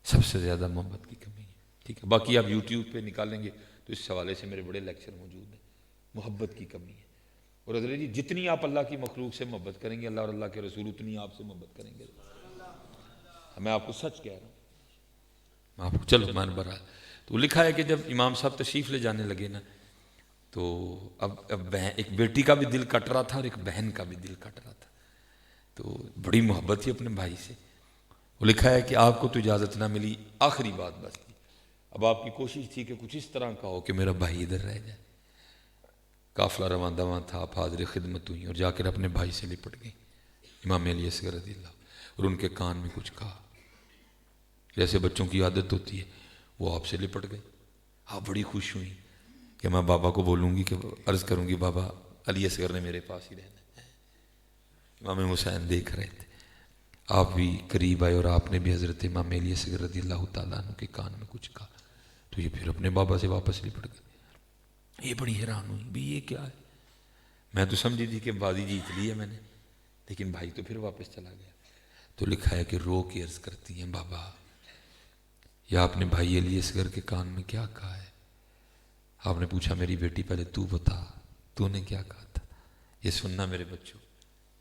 سب سے زیادہ محبت کی کمی ہے. ٹھیک ہے، باقی آپ یوٹیوب پہ نکالیں گے تو اس حوالے سے میرے بڑے لیکچر موجود ہیں. محبت کی کمی ہے. اور حضرت جی جتنی آپ اللہ کی مخلوق سے محبت کریں گے اللہ اور اللہ کے رسول اتنی آپ سے محبت کریں گے. میں آپ کو سچ کہہ رہا ہوں. آپ کو چلو مان برا. تو لکھا ہے کہ جب امام صاحب تشریف لے جانے لگے نا تو اب ایک بیٹی کا بھی دل کٹ رہا تھا اور ایک بہن کا بھی دل کٹ رہا تھا. تو بڑی محبت تھی اپنے بھائی سے. وہ لکھا ہے کہ آپ کو تو اجازت نہ ملی، آخری بات بس تھی. اب آپ کی کوشش تھی کہ کچھ اس طرح کا ہو کہ میرا بھائی ادھر رہ جائے. قافلہ رواں دواں تھا، آپ حاضر خدمت ہوئی اور جا کر اپنے بھائی سے لپٹ گئی امام علی اصغر رضی اللہ، اور ان کے کان میں کچھ کہا. جیسے بچوں کی عادت ہوتی ہے وہ آپ سے لپٹ گئے. آپ بڑی خوش ہوئی کہ میں بابا کو بولوں گی کہ عرض کروں گی بابا علی اصغر نے میرے پاس ہی رہنا ہے. امام حسین دیکھ رہے تھے، آپ بھی قریب آئے اور آپ نے بھی حضرت امام علی اصغر رضی اللہ تعالیٰ عنہ کے کان میں کچھ کہا تو یہ پھر اپنے بابا سے واپس لپٹ گئے. یہ بڑی حیران ہوئی بھی یہ کیا ہے. میں تو سمجھی تھی کہ بازی جیت لی ہے میں نے، لیکن بھائی تو پھر واپس چلا گیا. تو لکھا ہے کہ رو کے عرض کرتی ہیں بابا یا آپ نے بھائی علی اصغر کے کان میں کیا کہا ہے. آپ نے پوچھا میری بیٹی پہلے تو بتا تو نے کیا کہا تھا. یہ سننا میرے بچوں،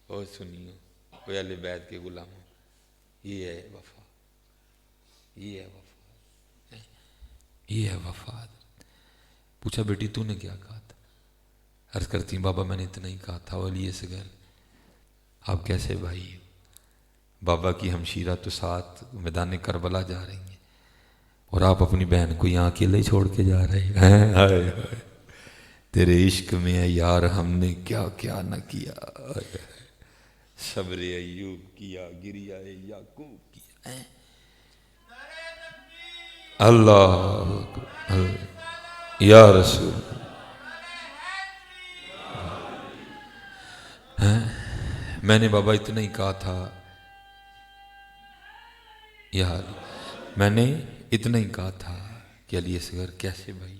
اور سنیو کوئی اہل بیت کے غلاموں، یہ ہے وفا، یہ ہے وفا، یہ ہے وفا. پوچھا بیٹی تو نے کیا کہا تھا. عرض کرتی ہیں بابا میں نے اتنا ہی کہا تھا علی اصغر آپ کیسے بھائی ہو. بابا کی ہمشیرہ تو ساتھ میدان کربلا جا رہی ہیں اور آپ اپنی بہن کو یہاں اکیلے چھوڑ کے جا رہے ہیں. ہائے ہائے تیرے عشق میں ہے یار ہم نے کیا کیا نہ کیا. صبر ایوب کیا، گریہ یعقوب کیا. اللہ یا رسول میں نے بابا اتنا ہی کہا تھا یار، میں نے اتنا ہی کہا تھا کہ علی اصغر کیسے بھائی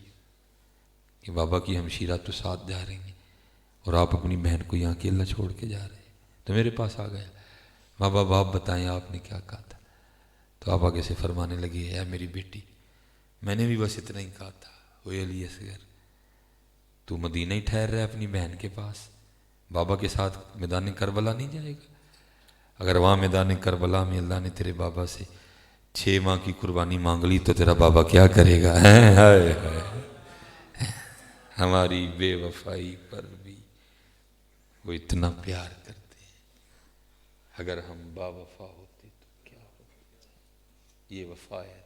کہ بابا کی ہمشیرہ تو ساتھ جا رہی ہیں اور آپ اپنی بہن کو یہاں اکیلا چھوڑ کے جا رہے ہیں. تو میرے پاس آ گیا بابا باپ بتائیں آپ نے کیا کہا تھا. تو آپ آگے سے فرمانے لگے اے میری بیٹی میں نے بھی بس اتنا ہی کہا تھا وہ علی اصغر تو مدینہ ہی ٹھہر رہا ہے اپنی بہن کے پاس، بابا کے ساتھ میدان کربلا نہیں جائے گا. اگر وہاں میدان کربلا میں اللہ نے تیرے بابا سے 6 ماہ کی قربانی مانگ لی تو تیرا بابا کیا کرے گا. ہماری بے وفائی پر بھی وہ اتنا پیار کرتے ہیں. اگر ہم با وفا ہوتے تو کیا ہوتا. یہ وفا ہے.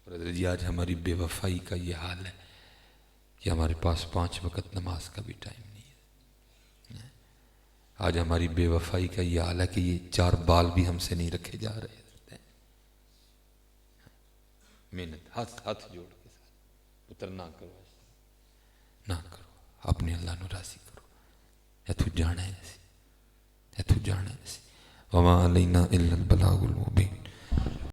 اور حضرت جی آج ہماری بے وفائی کا یہ حال ہے کہ ہمارے پاس 5 وقت نماز کا بھی ٹائم نہیں ہے. آج ہماری بے وفائی کا یہ حال ہے کہ یہ 4 بال بھی ہم سے نہیں رکھے جا رہے. محنت ہاتھ جوڑ کے ساتھ پتر نہ کرو، نہ کرو، اپنے اللہ نو راضی کرو. ایتھو جانا ہے ایسی، ایتھو جانا ہے ایسی. وما علینا الا البلاغ المبین.